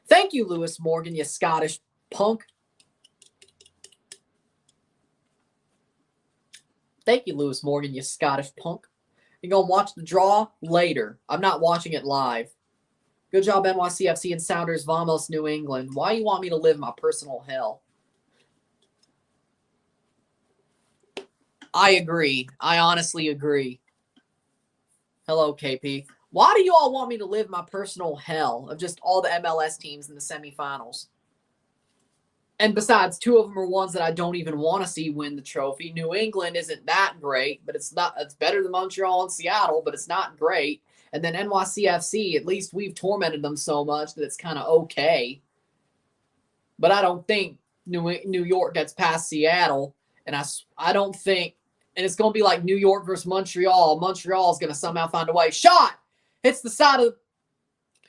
Thank you, Lewis Morgan, you Scottish punk. Thank you, Lewis Morgan, you Scottish punk. You're going to watch the draw later. I'm not watching it live. Good job, NYCFC and Sounders, Vamos, New England. Why you want me to live my personal hell? I agree. I honestly agree. Hello, KP. Why do you all want me to live my personal hell of just all the MLS teams in the semifinals? And besides, two of them are ones that I don't even want to see win the trophy. New England isn't that great, but it's better than Montreal and Seattle, but it's not great. And then NYCFC, at least we've tormented them so much that it's kind of okay. But I don't think New York gets past Seattle. And I don't think, and it's going to be like New York versus Montreal. Montreal is going to somehow find a way. Shot! Hits the side of,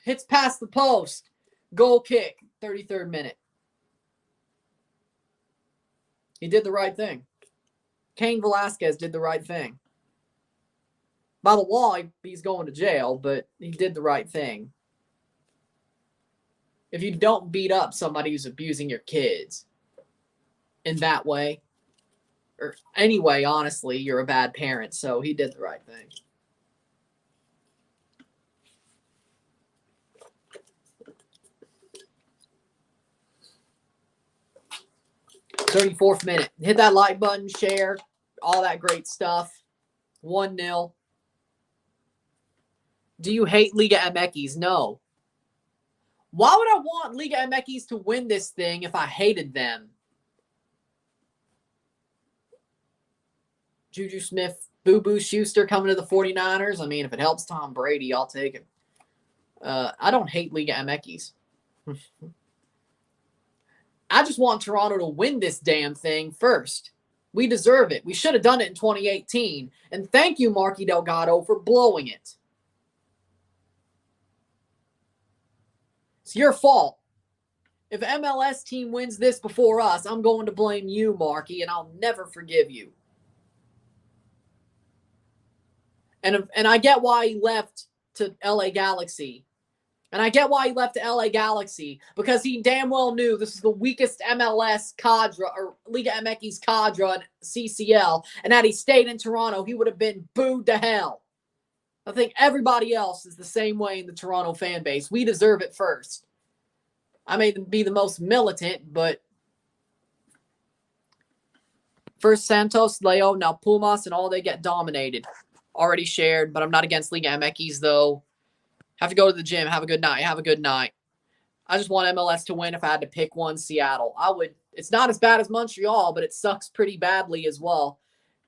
hits past the post. Goal kick, 33rd minute. He did the right thing. Cain Velasquez did the right thing. By the law, he's going to jail, but he did the right thing. If you don't beat up somebody who's abusing your kids in that way, or anyway, honestly, you're a bad parent, so he did the right thing. "34th minute. Hit that like button, share, all that great stuff. 1-0. Do you hate Liga MX? No. Why would I want Liga MX to win this thing if I hated them? Juju Smith, Boo Schuster coming to the 49ers. I mean, if it helps Tom Brady, I'll take it. I don't hate Liga MX. I just want Toronto to win this damn thing first. We deserve it. We should have done it in 2018. And thank you, Marky Delgado, for blowing it. It's your fault. If MLS team wins this before us, I'm going to blame you, Marky, and I'll never forgive you. And I get why he left to LA Galaxy. And I get why he left to LA Galaxy, because he damn well knew this is the weakest MLS cadre or Liga MX cadre in CCL. And had he stayed in Toronto, he would have been booed to hell. I think everybody else is the same way in the Toronto fan base. We deserve it first. I may be the most militant, but first Santos, Leo, now Pumas, and all they get dominated. Already shared, but I'm not against Liga MX, though. Have to go to the gym. Have a good night. Have a good night. I just want MLS to win if I had to pick one. Seattle. I would. It's not as bad as Montreal, but it sucks pretty badly as well.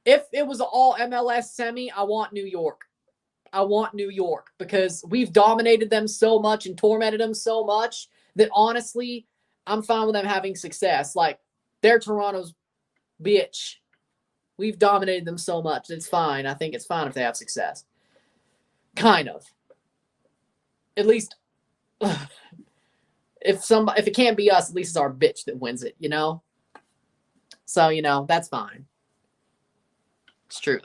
If it was all MLS semi, I want New York. I want New York because we've dominated them so much and tormented them so much that honestly, I'm fine with them having success. Like, they're Toronto's bitch. We've dominated them so much. It's fine. I think it's fine if they have success. Kind of. At least, if it can't be us, at least it's our bitch that wins it, you know? So, you know, that's fine. It's true.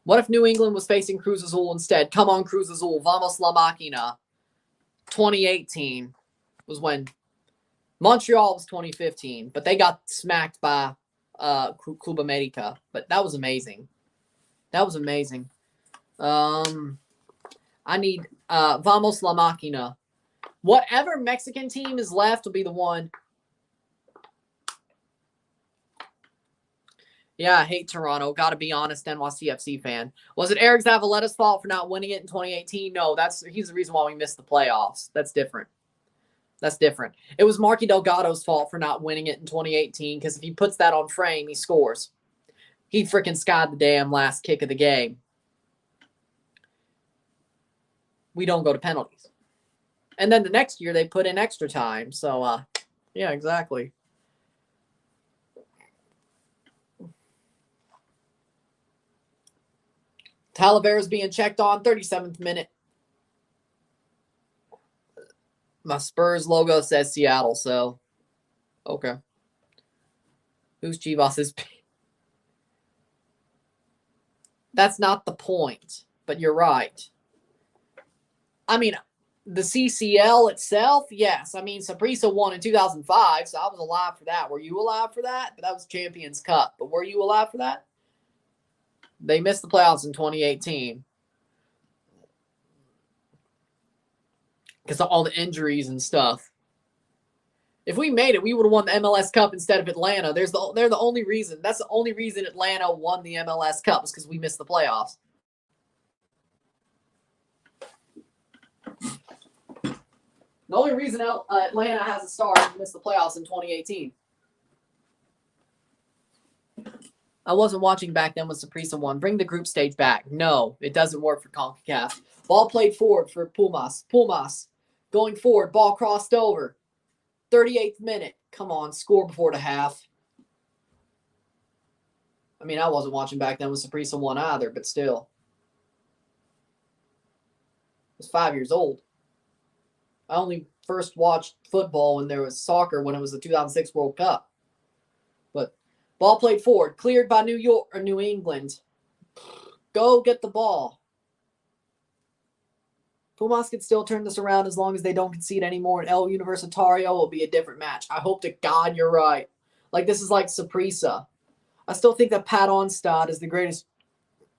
What if New England was facing Cruz Azul instead? Come on, Cruz Azul. Vamos la máquina. 2018 was when Montreal was 2015, but they got smacked by Club America. But that was amazing. That was amazing. I need Vamos la Máquina. Whatever Mexican team is left will be the one. Yeah, I hate Toronto. Got to be honest, NYCFC fan. Was it Eric Zavaletta's fault for not winning it in 2018? No, he's the reason why we missed the playoffs. That's different. That's different. It was Marky Delgado's fault for not winning it in 2018 because if he puts that on frame, he scores. He freaking skied the damn last kick of the game. We don't go to penalties. And then the next year, they put in extra time. So, yeah, exactly. Talavera's being checked on, 37th minute. My Spurs logo says Seattle, so okay. Who's Chivas? That's not the point, but you're right. I mean, the CCL itself, yes. I mean, Saprissa won in 2005, so I was alive for that. Were you alive for that? But that was Champions Cup. But were you alive for that? They missed the playoffs in 2018. Because of all the injuries and stuff. If we made it, we would have won the MLS Cup instead of Atlanta. They're the only reason. That's the only reason Atlanta won the MLS Cup is because we missed the playoffs. The only reason Atlanta has a star is missed the playoffs in 2018. I wasn't watching back then when Saprissa won. Bring the group stage back. No, it doesn't work for Concacaf. Ball played forward for Pumas. Pumas going forward. Ball crossed over. 38th minute. Come on, score before the half. I mean, I wasn't watching back then when Saprissa won either, but still. I was 5 years old. I only first watched football when there was soccer when it was the 2006 World Cup. But ball played forward, cleared by New England. Go get the ball. Pumas could still turn this around as long as they don't concede anymore. And El Universitario will be a different match. I hope to God you're right. Like, this is like Saprissa. I still think that Pat Onstad is the greatest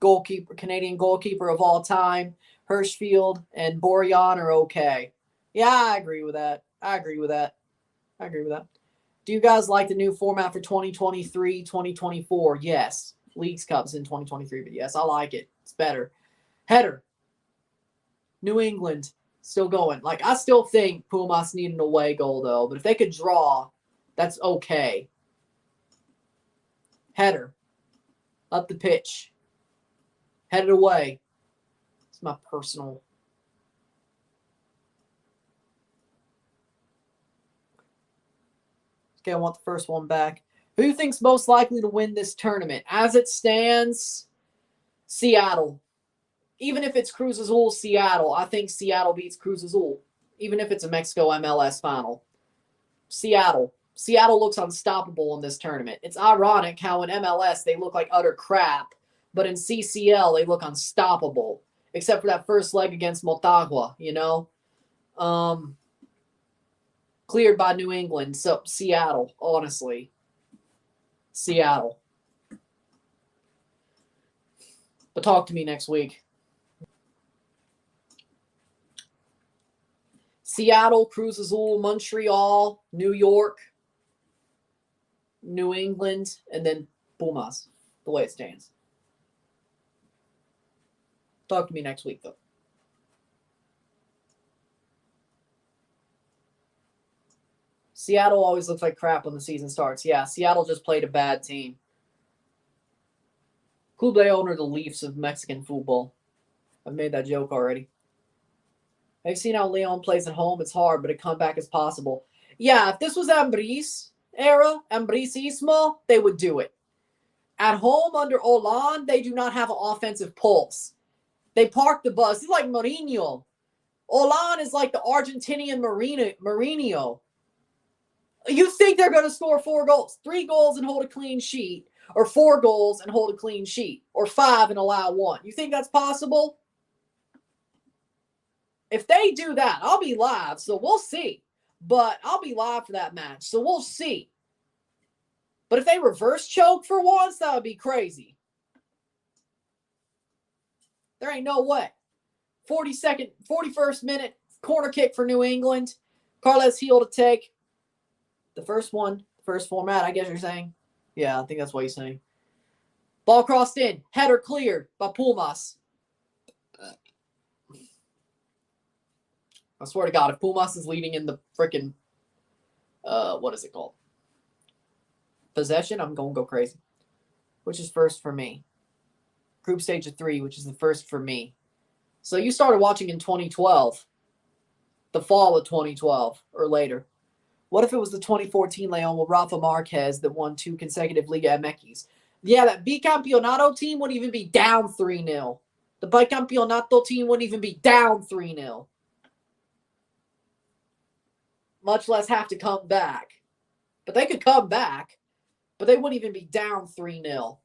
Canadian goalkeeper of all time. Hirschfield and Borean are okay. Yeah, I agree with that. Do you guys like the new format for 2023, 2024? Yes. Leagues Cup's in 2023, but yes, I like it. It's better. Header. New England. Still going. Like, I still think Pumas need an away goal, though. But if they could draw, that's okay. Header. Up the pitch. Headed away. It's my personal. Okay, I want the first one back. Who do you think's most likely to win this tournament? As it stands, Seattle. Even if it's Cruz Azul, Seattle, I think Seattle beats Cruz Azul. Even if it's a Mexico MLS final. Seattle. Seattle looks unstoppable in this tournament. It's ironic how in MLS they look like utter crap, but in CCL they look unstoppable. Except for that first leg against Motagua, you know? Cleared by New England. So Seattle, honestly. Seattle. But talk to me next week. Seattle, Cruz Azul, Montreal, New York, New England, and then Pumas, the way it stands. Talk to me next week, though. Seattle always looks like crap when the season starts. Yeah, Seattle just played a bad team. Club Leon are the Leafs of Mexican football. I've made that joke already. I've seen how Leon plays at home. It's hard, but a comeback is possible. Yeah, if this was Ambriz era, Ambrizismo, they would do it. At home under Hollande, they do not have an offensive pulse. They park the bus. He's like Mourinho. Hollande is like the Argentinian Mourinho. You think they're going to score 4 goals, 3 goals and hold a clean sheet, or 4 goals and hold a clean sheet, or 5 and allow 1. You think that's possible? If they do that, I'll be live, so we'll see. But I'll be live for that match, so we'll see. But if they reverse choke for once, that would be crazy. There ain't no way. 41st minute, corner kick for New England. Carles Heel to take. The first one, first format, I guess you're saying. Yeah, I think that's what you're saying. Ball crossed in. Header cleared by Pumas. I swear to God, if Pumas is leading in the freaking, what is it called? Possession, I'm going to go crazy. Which is first for me. Group stage of 3, which is the first for me. So you started watching in 2012. The fall of 2012 or later. What if it was the 2014 Leon with Rafa Marquez that won 2 consecutive Liga MX? Yeah, that Bicampeonato team wouldn't even be down 3-0. The Bicampeonato team wouldn't even be down 3-0. Much less have to come back. But they could come back. But they wouldn't even be down 3-0.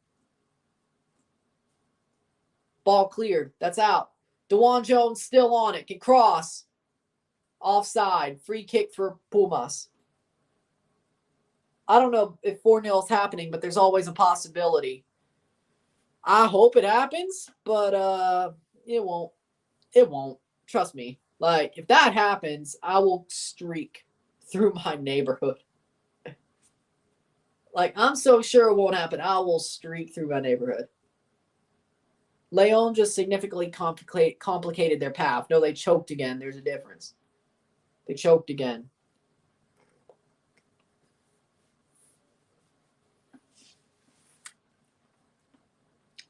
Ball cleared. That's out. DeJuan Jones still on it. Can cross. Offside. Free kick for Pumas. I don't know if 4-0 is happening, but there's always a possibility. I hope it happens, but it won't. It won't. Trust me. Like, if that happens, I will streak through my neighborhood. Like, I'm so sure it won't happen. I will streak through my neighborhood. Leon just significantly complicated their path. No, they choked again. There's a difference. They choked again.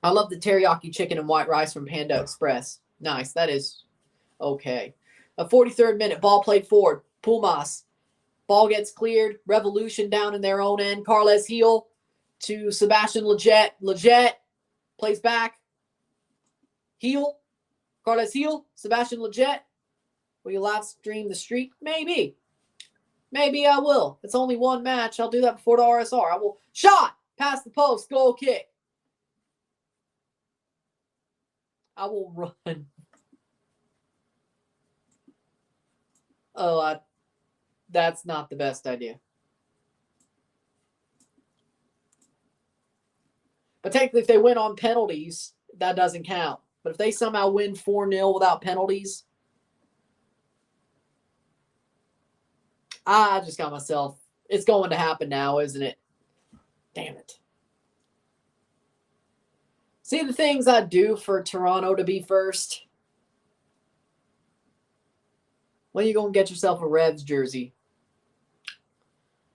I love the teriyaki chicken and white rice from Panda Express. Nice. That is okay. A 43rd minute. Ball played forward. Pumas. Ball gets cleared. Revolution down in their own end. Carles Heel to Sebastian Lletget. Lletget plays back. Heel. Carles Heel. Sebastian Lletget. Will you live stream the streak? Maybe. Maybe I will. It's only one match. I'll do that before the RSR. I will. Shot. Past the post. Goal kick. I will run. Oh, that's not the best idea. But technically, if they win on penalties, that doesn't count. But if they somehow win 4-0 without penalties, I just got myself. It's going to happen now, isn't it? Damn it. See the things I do for Toronto to be first? When are you going to get yourself a Revs jersey?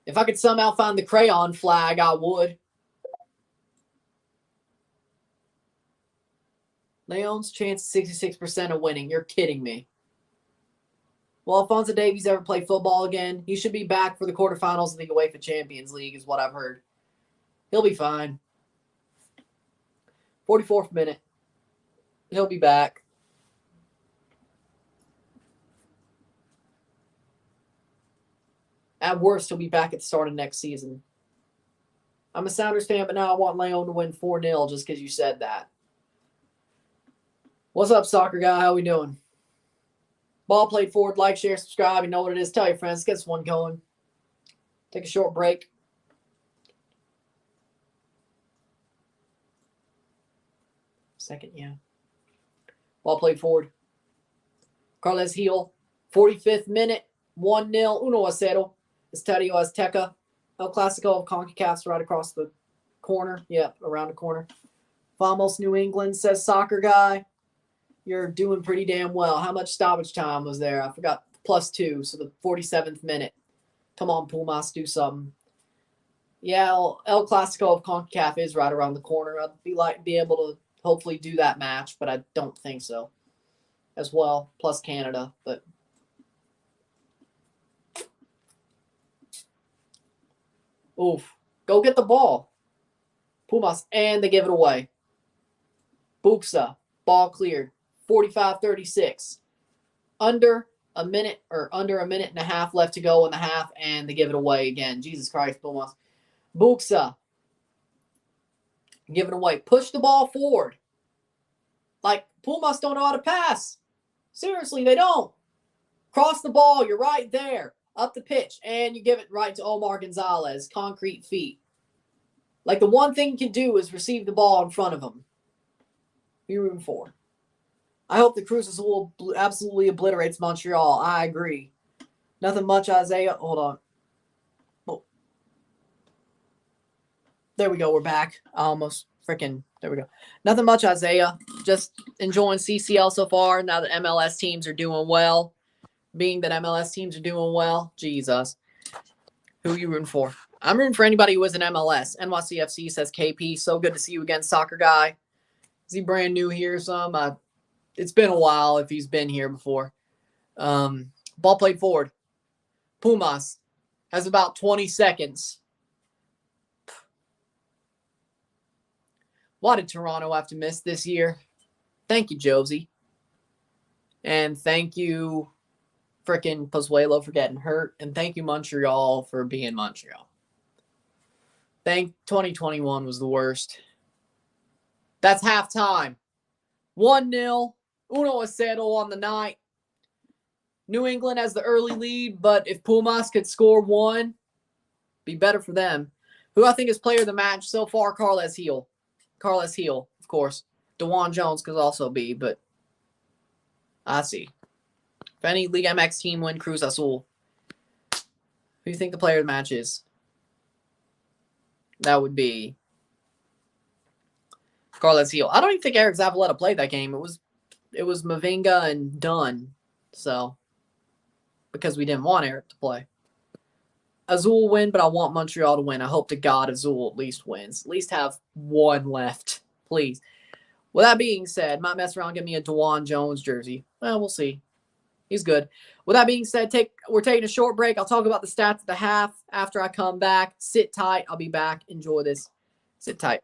If I could somehow find the crayon flag, I would. Leon's chance 66% of winning. You're kidding me. Will Alphonso Davies ever play football again? He should be back for the quarterfinals of the UEFA Champions League, is what I've heard. He'll be fine. 44th minute. He'll be back. At worst, he'll be back at the start of next season. I'm a Sounders fan, but now I want Leon to win 4-0 just because you said that. What's up, soccer guy? How we doing? Ball played forward. Like, share, subscribe. You know what it is. Tell your friends. Get this one going. Take a short break. Second, yeah. Ball played forward. Carles Heel. 45th minute. 1-0. 1-0. Estadio Azteca. El Clasico of Concacaf right across the corner. Yep, around the corner. Vamos New England, says soccer guy. You're doing pretty damn well. How much stoppage time was there? I forgot. +2, so the 47th minute. Come on, Pumas, do something. Yeah, El Clasico of CONCACAF is right around the corner. I'd be able to hopefully do that match, but I don't think so. As well, plus Canada, but oof. Go get the ball. Pumas, and they give it away. Buxa, ball cleared. 45-36. Under a minute and a half left to go in the half, and they give it away again. Jesus Christ, Pumas. Buxa. Give it away. Push the ball forward. Like, Pumas don't know how to pass. Seriously, they don't. Cross the ball. You're right there. Up the pitch. And you give it right to Omar Gonzalez. Concrete feet. Like, the one thing you can do is receive the ball in front of him. Who are you rooting for? I hope the Cruises will absolutely obliterates Montreal. I agree. Nothing much, Isaiah. Hold on. Oh. There we go. We're back. There we go. Nothing much, Isaiah. Just enjoying CCL so far now that MLS teams are doing well. Being that MLS teams are doing well, Jesus. Who are you rooting for? I'm rooting for anybody who is an MLS. NYCFC says KP. So good to see you again, soccer guy. Is he brand new here? It's been a while if he's been here before. Ball played forward. Pumas has about 20 seconds. Why did Toronto have to miss this year? Thank you, Josie. And thank you, frickin' Pozuelo, for getting hurt. And thank you, Montreal, for being Montreal. 2021 was the worst. That's halftime. 1-0. 1-0 on the night. New England has the early lead, but if Pumas could score one, be better for them. Who I think is player of the match so far, Carles Heel. Carles Heel, of course. DeJuan Jones could also be, but I see. If any Liga MX team win Cruz Azul, who do you think the player of the match is? That would be Carles Heel. I don't even think Eric Zavaleta played that game. It was Mavinga and Dunn. So, because we didn't want Eric to play. Azul will win, but I want Montreal to win. I hope to God Azul at least wins. At least have one left, please. With that being said, might mess around and get me a DeJuan Jones jersey. Well, we'll see. He's good. With that being said, we're taking a short break. I'll talk about the stats at the half after I come back. Sit tight. I'll be back. Enjoy this. Sit tight.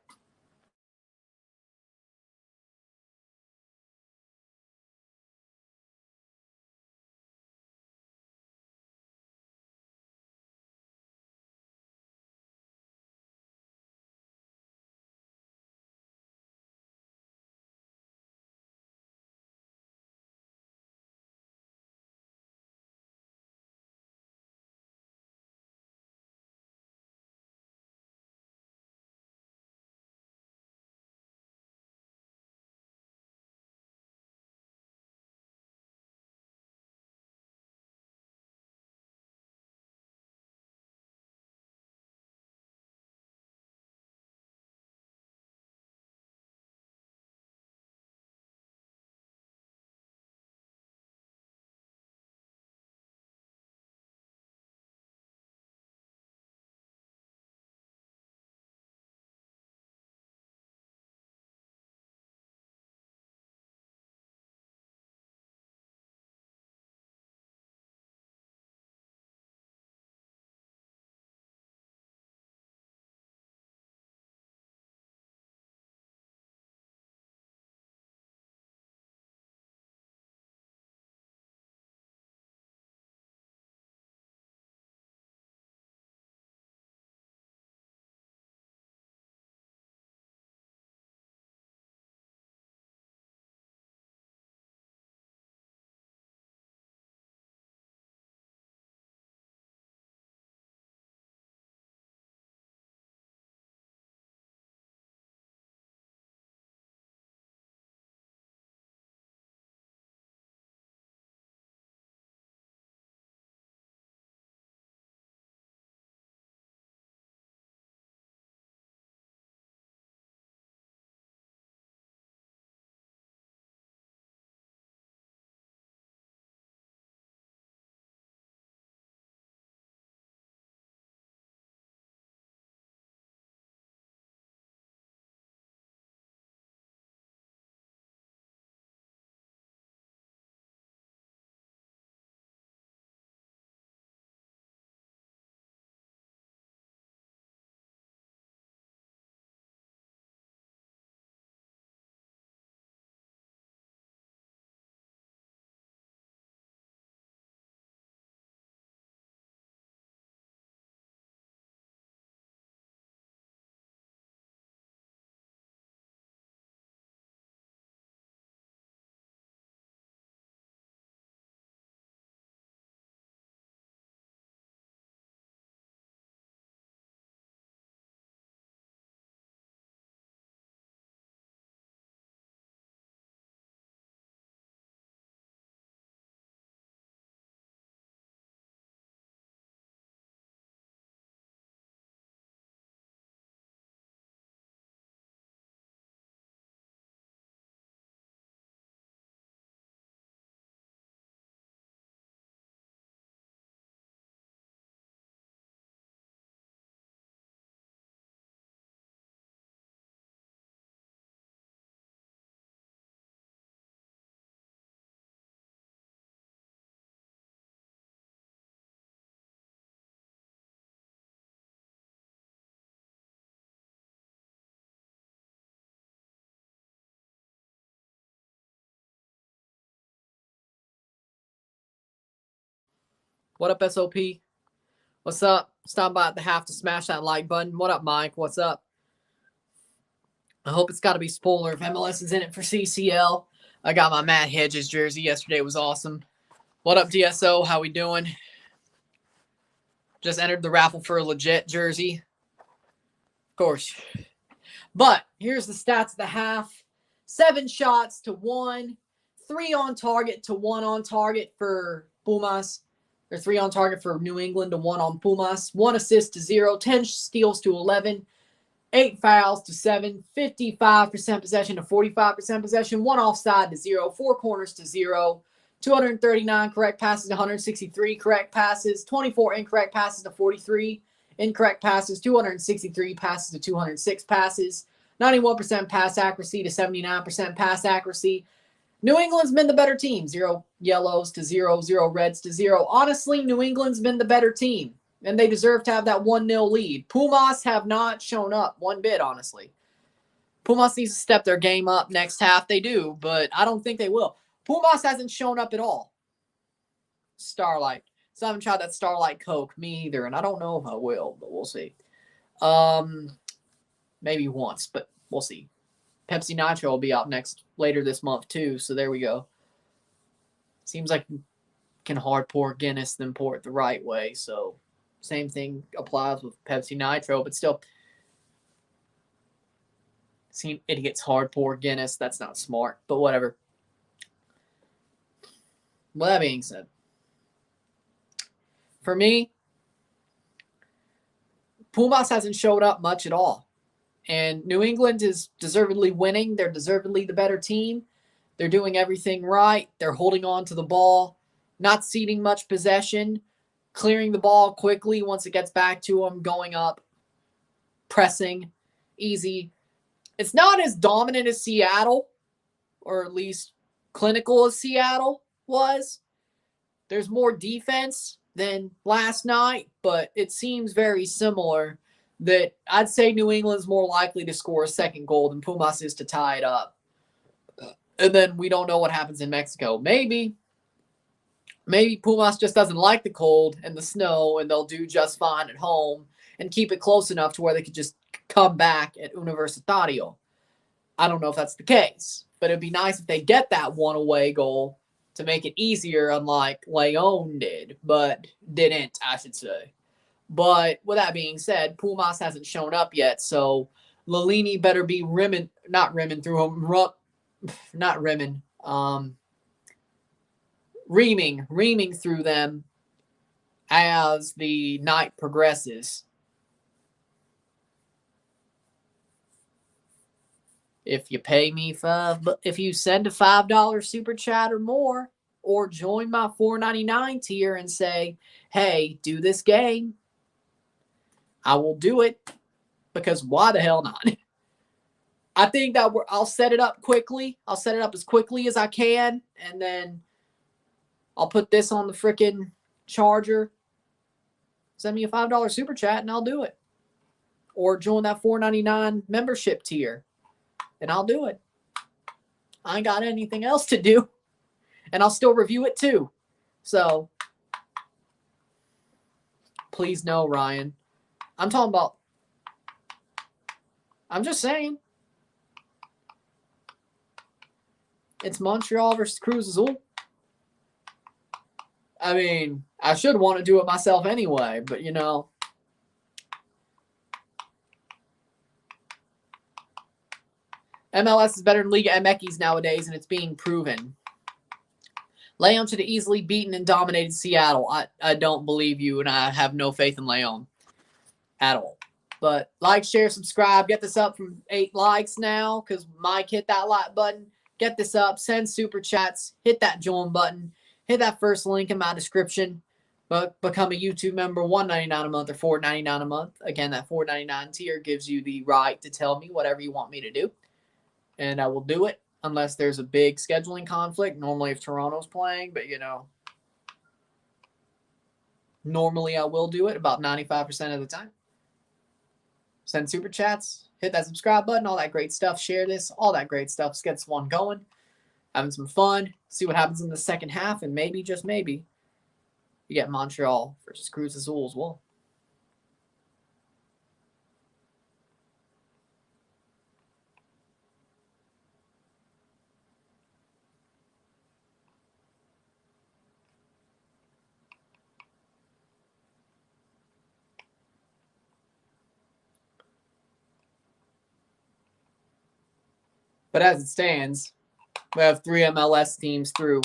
What up, SOP? What's up? Stop by at the half to smash that like button. What up, Mike? What's up? I hope it's got to be spoiler if MLS is in it for CCL. I got my Matt Hedges jersey. Yesterday was awesome. What up, DSO? How we doing? Just entered the raffle for a legit jersey. Of course. But here's the stats of the half. 7 shots to 1. 3 on target to 1 on target for Pumas. Or 3 on target for New England to 1 on Pumas. 1 assist to 0. 10 steals to 11. 8 fouls to 7. 55% possession to 45% possession. 1 offside to 0. 4 corners to 0. 239 correct passes to 163 correct passes. 24 incorrect passes to 43 incorrect passes. 263 passes to 206 passes. 91% pass accuracy to 79% pass accuracy. New England's been the better team. 0 yellows to 0. 0 reds to 0. Honestly, New England's been the better team. And they deserve to have that 1-0 lead. Pumas have not shown up one bit, honestly. Pumas needs to step their game up next half. They do, but I don't think they will. Pumas hasn't shown up at all. Starlight. So I haven't tried that Starlight Coke. Me either. And I don't know if I will, but we'll see. Maybe once, but we'll see. Pepsi Nitro will be out later this month too. So there we go. Seems like you can hard pour Guinness then pour it the right way. So same thing applies with Pepsi Nitro, but still. See, idiots hard pour Guinness. That's not smart, but whatever. Well, that being said, for me, Pumas hasn't showed up much at all. And New England is deservedly winning. They're deservedly the better team. They're doing everything right. They're holding on to the ball, not ceding much possession, clearing the ball quickly once it gets back to them, going up, pressing, easy. It's not as dominant as Seattle, or at least clinical as Seattle was. There's more defense than last night, but it seems very similar that I'd say New England's more likely to score a second goal than Pumas is to tie it up. And then we don't know what happens in Mexico. Maybe Pumas just doesn't like the cold and the snow, and they'll do just fine at home and keep it close enough to where they could just come back at Universitario. I don't know if that's the case, but it'd be nice if they get that one away goal to make it easier, unlike Leon did, but didn't, I should say. But with that being said, Pumas hasn't shown up yet, so Lellini better be reaming through them as the night progresses. If you pay me if you send a $5 super chat or more, or join my $4.99 tier and say, hey, do this game, I will do it, because why the hell not? I think that I'll set it up quickly. I'll set it up as quickly as I can, and then I'll put this on the freaking charger. Send me a $5 super chat, and I'll do it. Or join that $4.99 membership tier, and I'll do it. I ain't got anything else to do, and I'll still review it too. So, please no, Ryan. I'm just saying. It's Montreal versus Cruz Azul. I mean, I should want to do it myself anyway, but you know. MLS is better than Liga MX nowadays, and it's being proven. Leon should have easily beaten and dominated Seattle. I don't believe you, and I have no faith in Leon at all. But like, share, subscribe. Get this up from 8 likes now, because Mike hit that like button. Get this up. Send super chats. Hit that join button. Hit that first link in my description. But become a YouTube member. $1.99 a month or $4.99 a month. Again, that $4.99 tier gives you the right to tell me whatever you want me to do. And I will do it unless there's a big scheduling conflict. Normally if Toronto's playing, but you know. Normally I will do it about 95% of the time. Send super chats. Hit that subscribe button. All that great stuff. Share this. All that great stuff. Let's get this one going. Having some fun. See what happens in the second half. And maybe, just maybe, You get Montreal versus Cruz Azul as well. But as it stands, we have 3 MLS teams through.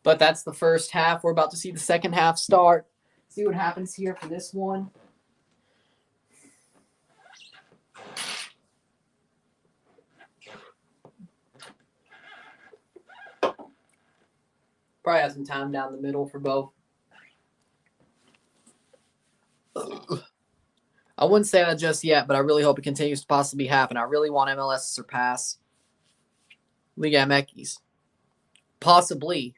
But that's the first half. We're about to see the second half start. See what happens here for this one. Probably have some time down the middle for both. I wouldn't say that just yet, but I really hope it continues to possibly happen. I really want MLS to surpass Liga MX. Possibly.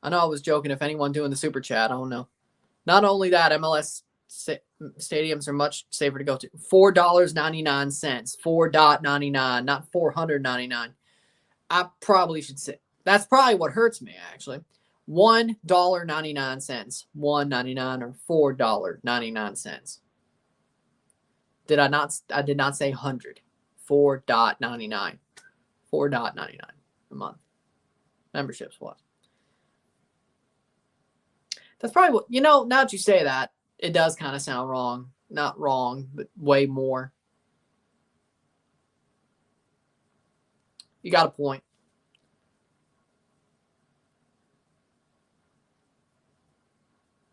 I know I was joking. If anyone doing the super chat, I don't know. Not only that, MLS stadiums are much safer to go to. $4.99. $4.99, not $499. I probably should say that's probably what hurts me, actually. $1.99. $1.99 or $4.99. I did not say 100. $4.99. $4.99 a month. Memberships was. That's probably what, now that you say that, it does kind of sound wrong. Not wrong, but way more. You got a point.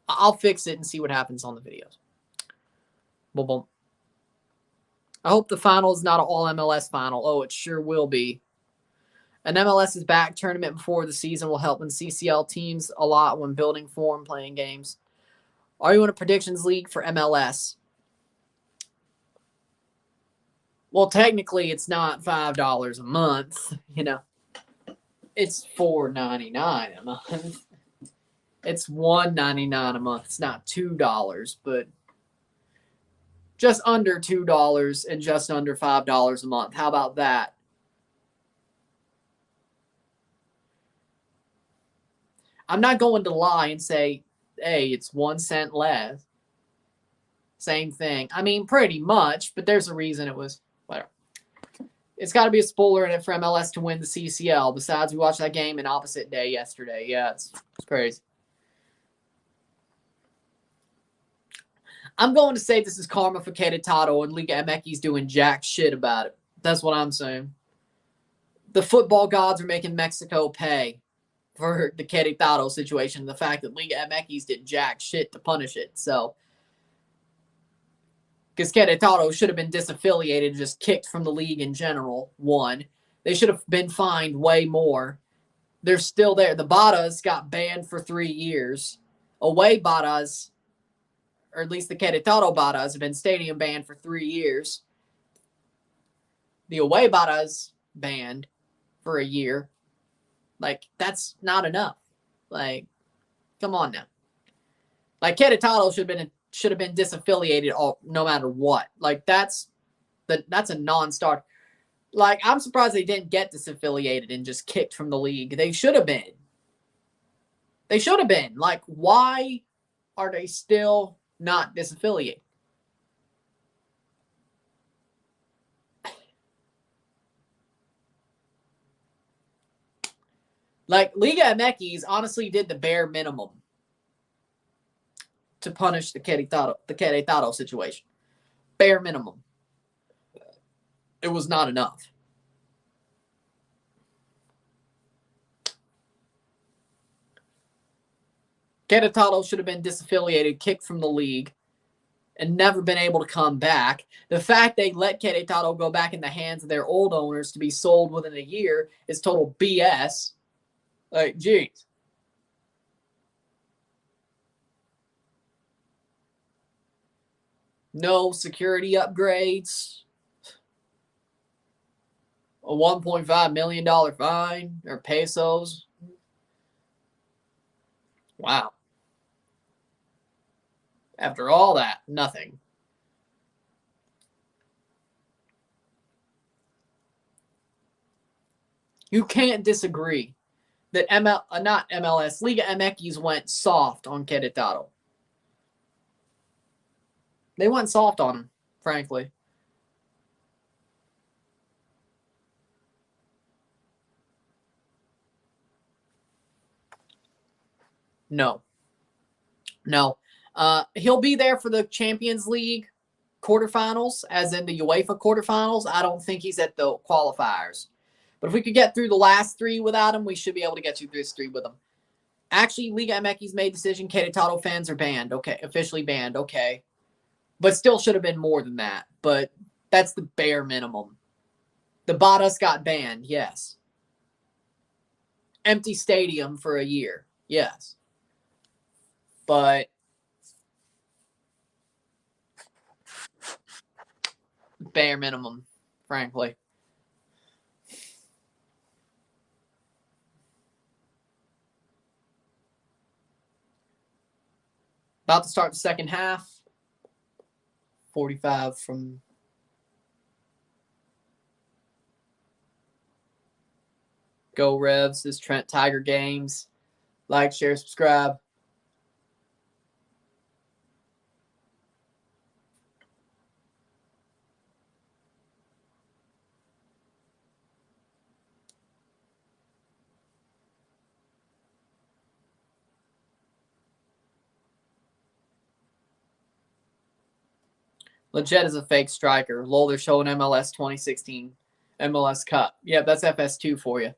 I'll fix it and see what happens on the videos. Boom, boom. I hope the final is not an all MLS final. Oh, it sure will be. An MLS is back tournament before the season will help in CCL teams a lot when building form playing games. Are you in a predictions league for MLS? Well, technically, it's not $5 a month. It's $4.99 a month. It's $1.99 a month. It's not $2, but just under $2 and just under $5 a month. How about that? I'm not going to lie and say, hey, it's 1 cent less. Same thing. I mean, pretty much, but there's a reason it was whatever. It's got to be a spoiler in it for MLS to win the CCL. Besides, we watched that game in opposite day yesterday. Yeah, it's crazy. I'm going to say this is karma for Querétaro and Liga MX doing jack shit about it. That's what I'm saying. The football gods are making Mexico pay for the Querétaro situation. The fact that Liga MX did jack shit to punish it. So, because Querétaro should have been disaffiliated, just kicked from the league in general. One, they should have been fined way more. They're still there. The Baras got banned for 3 years. Away Baras, or at least the Querétaro Baras, have been stadium banned for 3 years. The away Baras banned for a year. Like, that's not enough. Like, come on now. Like, Querétaro should have been disaffiliated no matter what. Like, that's a non-starter. Like, I'm surprised they didn't get disaffiliated and just kicked from the league. They should have been. They should have been. Like, why are they still not disaffiliated? Like, Liga MX honestly did the bare minimum to punish the Querétaro situation. Bare minimum. It was not enough. Querétaro should have been disaffiliated, kicked from the league, and never been able to come back. The fact they let Querétaro go back in the hands of their old owners to be sold within a year is total BS. Like, geez. No security upgrades. A $1.5 million fine or pesos. Wow. After all that, nothing. You can't disagree that not MLS, Liga MX went soft on Querétaro. They went soft on him, frankly. No. He'll be there for the Champions League quarterfinals, as in the UEFA quarterfinals. I don't think he's at the qualifiers. But if we could get through the last three without him, we should be able to get through this three with him. Actually, Liga MX made a decision. Querétaro fans are banned. Okay. Officially banned. Okay. But still should have been more than that. But that's the bare minimum. The Badas got banned. Yes. Empty stadium for a year. Yes. But bare minimum, frankly. About to start the second half. 45 from Go Revs. This is Trent Tiger Games. Like, share, subscribe. Legit is a fake striker. Lol, they're showing MLS 2016 MLS Cup. Yeah, that's FS2 for you.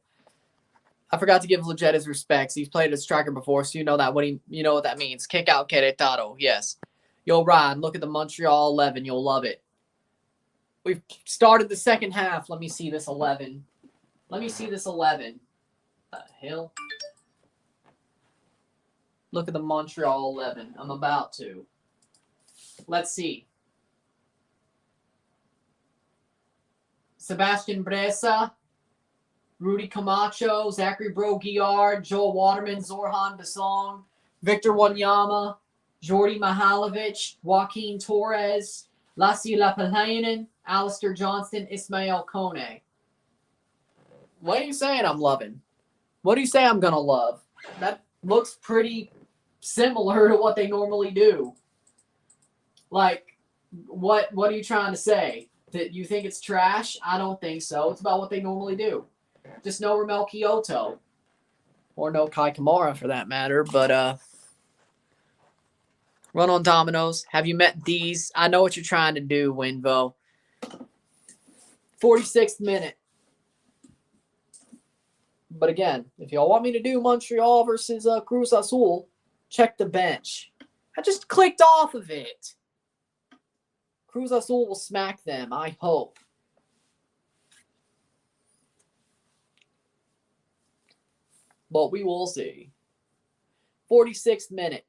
I forgot to give Legit his respects. He's played as striker before, so you know that you know what that means. Kick out Querétaro. Yes. Yo, Ryan, look at the Montreal 11. You'll love it. We've started the second half. Let me see this 11. What the hell? Look at the Montreal 11. I'm about to. Let's see. Sebastian Bresa, Rudy Camacho, Zachary Broguillard, Joel Waterman, Zorhan Basong, Victor Wanyama, Jordi Mihailovic, Joaquin Torres, Lassi Lapalainen, Alistair Johnston, Ismail Kone. What are you saying I'm loving? What do you say I'm going to love? That looks pretty similar to what they normally do. Like, what are you trying to say? That you think it's trash? I don't think so. It's about what they normally do. Just no Ramel Kyoto. Or no Kai Kamara for that matter. But run on dominoes. Have you met these? I know what you're trying to do, Winvo. 46th minute. But again, if y'all want me to do Montreal versus Cruz Azul, check the bench. I just clicked off of it. Cruz Azul will smack them, I hope. But we will see. 46th minute.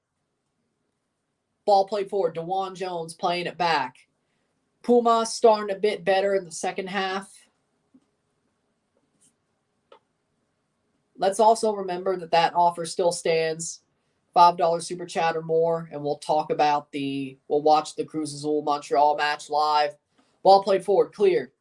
Ball played forward. DeJuan Jones playing it back. Pumas starting a bit better in the second half. Let's also remember that offer still stands. $5 super chat or more, and we'll talk about we'll watch the Cruz Azul Montreal match live. Ball played forward, clear.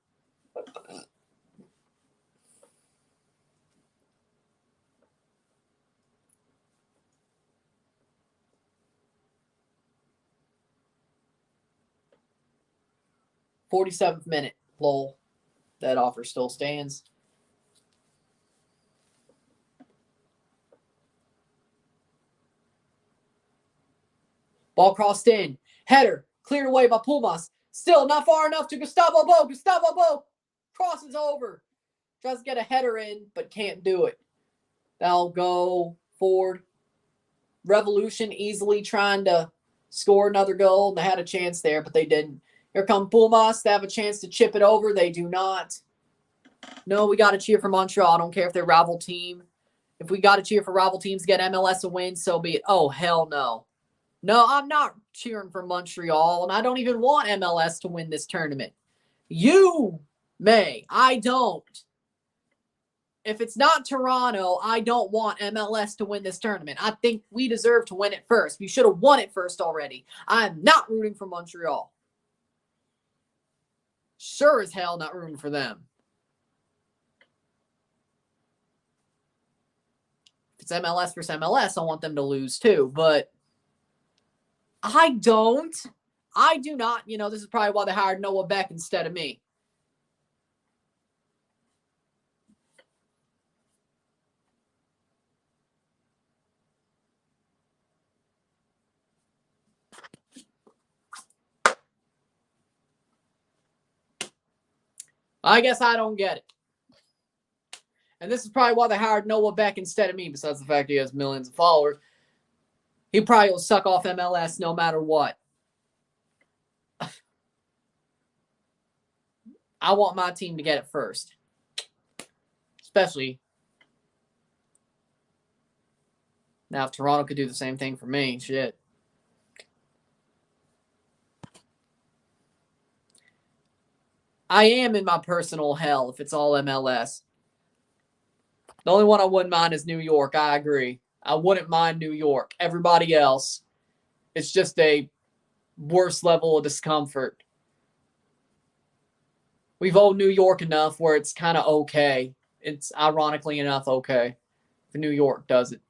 $47th minute, lol. That offer still stands. Ball crossed in. Header. Cleared away by Pumas. Still not far enough to Gustavo Bo. Gustavo Bo crosses over. Tries to get a header in, but can't do it. They'll go forward. Revolution easily trying to score another goal. They had a chance there, but they didn't. Here come Pumas. They have a chance to chip it over. They do not. No, we got to cheer for Montreal. I don't care if they're rival team. If we got to cheer for rival teams, get MLS a win, so be it. Oh, hell no. No, I'm not cheering for Montreal, and I don't even want MLS to win this tournament. You may. I don't. if it's not Toronto, I don't want MLS to win this tournament. I think we deserve to win it first. We should have won it first already. I'm not rooting for Montreal. Sure as hell not rooting for them. If it's MLS versus MLS, I want them to lose too. But I do not. This is probably why they hired Noah Beck instead of me. I guess I don't get it. And this is probably why they hired Noah Beck instead of me, besides the fact he has millions of followers. He probably will suck off MLS no matter what. I want my team to get it first. Especially now if Toronto could do the same thing for me, shit. I am in my personal hell if it's all MLS. The only one I wouldn't mind is New York. I agree. I wouldn't mind New York. Everybody else, it's just a worse level of discomfort. We've owed New York enough where it's kind of okay. It's ironically enough okay if New York does it.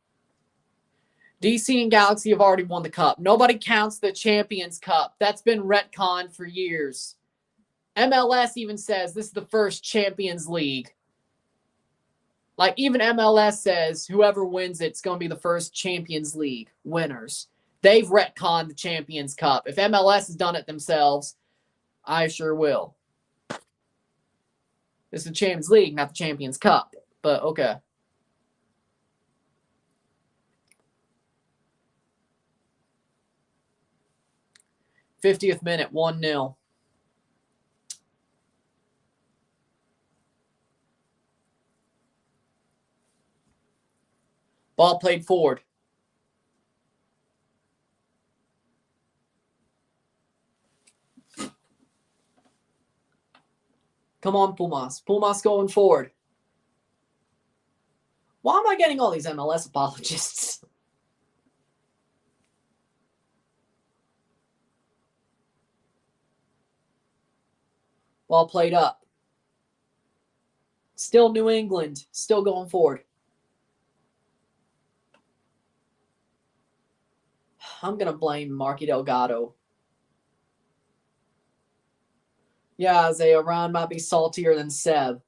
DC and Galaxy have already won the cup. Nobody counts the Champions Cup. That's been retconned for years. MLS even says this is the first Champions League. Like, even MLS says whoever wins it's going to be the first Champions League winners. They've retconned the Champions Cup. If MLS has done it themselves, I sure will. This is the Champions League, not the Champions Cup. But, okay. '50th minute, 1-0. Ball played forward. Come on, Pumas. Pumas going forward. Why am I getting all these MLS apologists? Ball played up. Still New England. Still going forward. I'm going to blame Marky Delgado. Yeah, Isaiah, Ron might be saltier than Seb.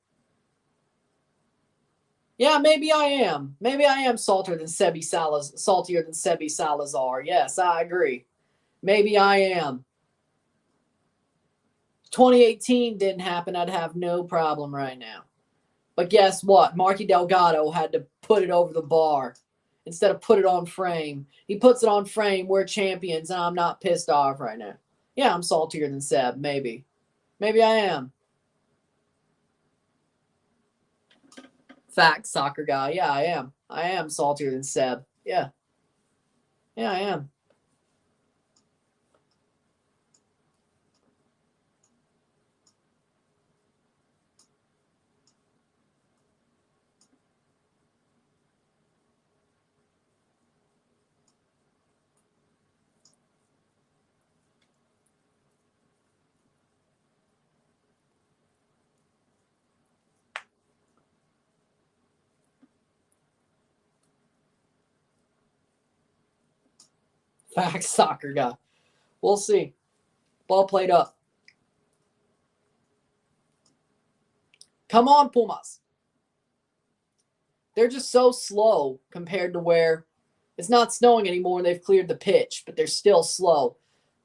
Yeah, maybe I am. Maybe I am saltier than Sebi Salazar. Yes, I agree. Maybe I am. 2018 didn't happen. I'd have no problem right now. But guess what? Marky Delgado had to put it over the bar instead of put it on frame. He puts it on frame. We're champions, and I'm not pissed off right now. Yeah, I'm saltier than Seb. Maybe. Maybe I am. Fact, soccer guy. Yeah, I am. I am saltier than Seb. Yeah. Yeah, I am. Fact, soccer guy. We'll see. Ball played up. Come on, Pumas. They're just so slow compared to where it's not snowing anymore and they've cleared the pitch, but they're still slow.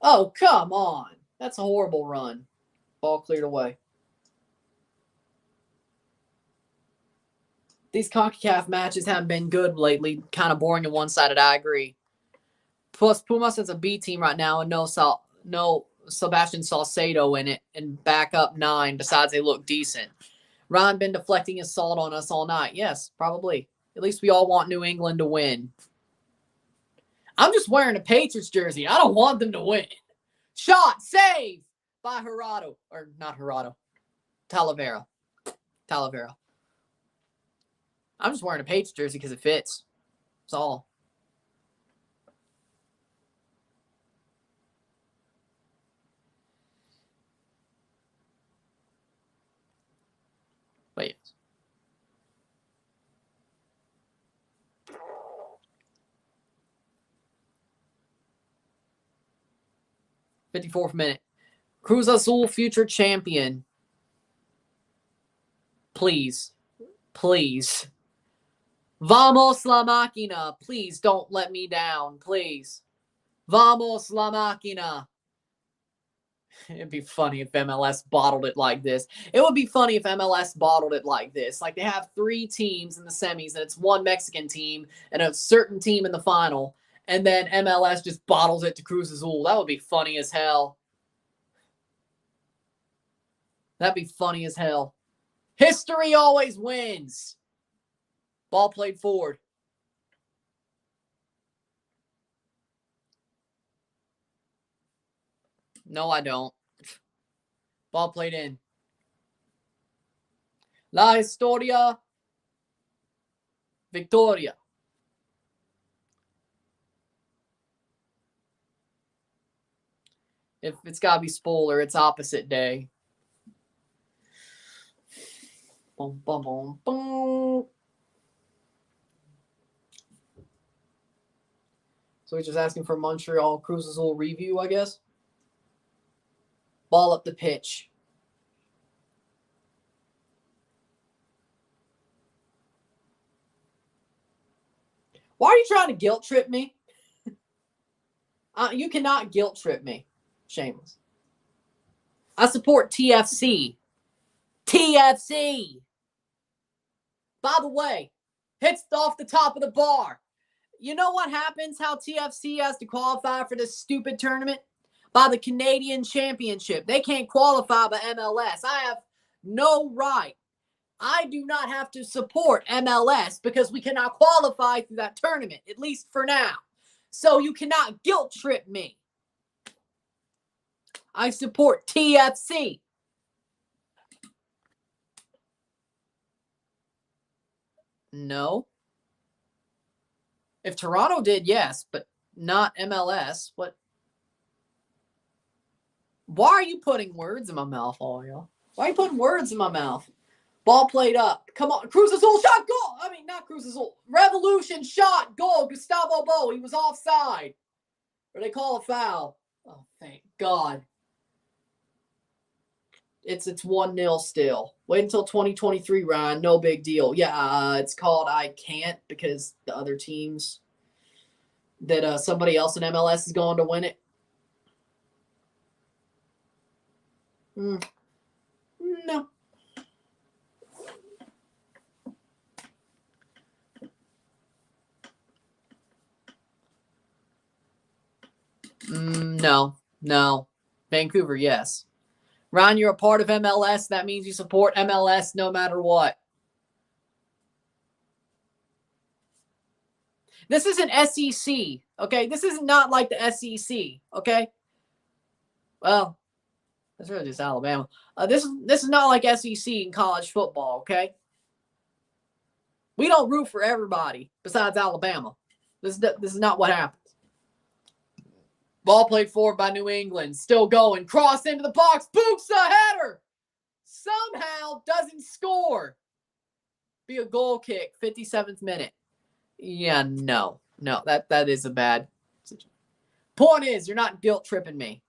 Oh, come on. That's a horrible run. Ball cleared away. These Concacaf matches haven't been good lately. Kind of boring and one-sided, I agree. Plus, Pumas is a B team right now and no Sebastian Salcedo in it and backup 9. Besides, they look decent. Ron been deflecting his salt on us all night. Yes, probably. At least we all want New England to win. I'm just wearing a Patriots jersey. I don't want them to win. Shot, save by Talavera. I'm just wearing a Patriots jersey because it fits. That's all. But yes. '54th minute. Cruz Azul future champion. Please. Please. Vamos la máquina. Please don't let me down. Please. Vamos la máquina. It'd be funny if MLS bottled it like this. It would be funny if MLS bottled it like this. Like they have 3 teams in the semis, and it's one Mexican team and a certain team in the final. And then MLS just bottles it to Cruz Azul. That would be funny as hell. That'd be funny as hell. History always wins. Ball played forward. No, I don't. Ball played in. La historia. Victoria. If it's got to be spoiler, it's opposite day. Boom, boom, boom, boom. So he's just asking for Montreal Cruz Azul review, I guess. Ball up the pitch. Why are you trying to guilt trip me? You cannot guilt trip me. Shameless. I support TFC. TFC. By the way, hits off the top of the bar. You know what happens? How TFC has to qualify for this stupid tournament? By the Canadian Championship. They can't qualify by MLS. I have no right. I do not have to support MLS because we cannot qualify through that tournament, at least for now. So you cannot guilt trip me. I support TFC. No. If Toronto did, yes, but not MLS. What? Why are you putting words in my mouth, all y'all? Why are you putting words in my mouth? Ball played up. Come on. Cruz Azul shot, goal. I mean, not Cruz Azul. Revolution shot, goal. Gustavo Bo. He was offside. Or they call a foul. Oh, thank God. It's 1-0 still. Wait until 2023, Ryan. No big deal. Yeah, it's called I can't because the other teams that somebody else in MLS is going to win it. No. No. Vancouver, yes. Ron, you're a part of MLS. That means you support MLS no matter what. This isn't SEC, okay? This is not like the SEC, okay? Well, that's really just Alabama. This is not like SEC in college football, okay? We don't root for everybody besides Alabama. This is not what happens. Ball played forward by New England. Still going. Cross into the box. Books a header. Somehow doesn't score. Be a goal kick. 57th minute. Yeah, no. That is a bad situation. Point is, you're not guilt tripping me.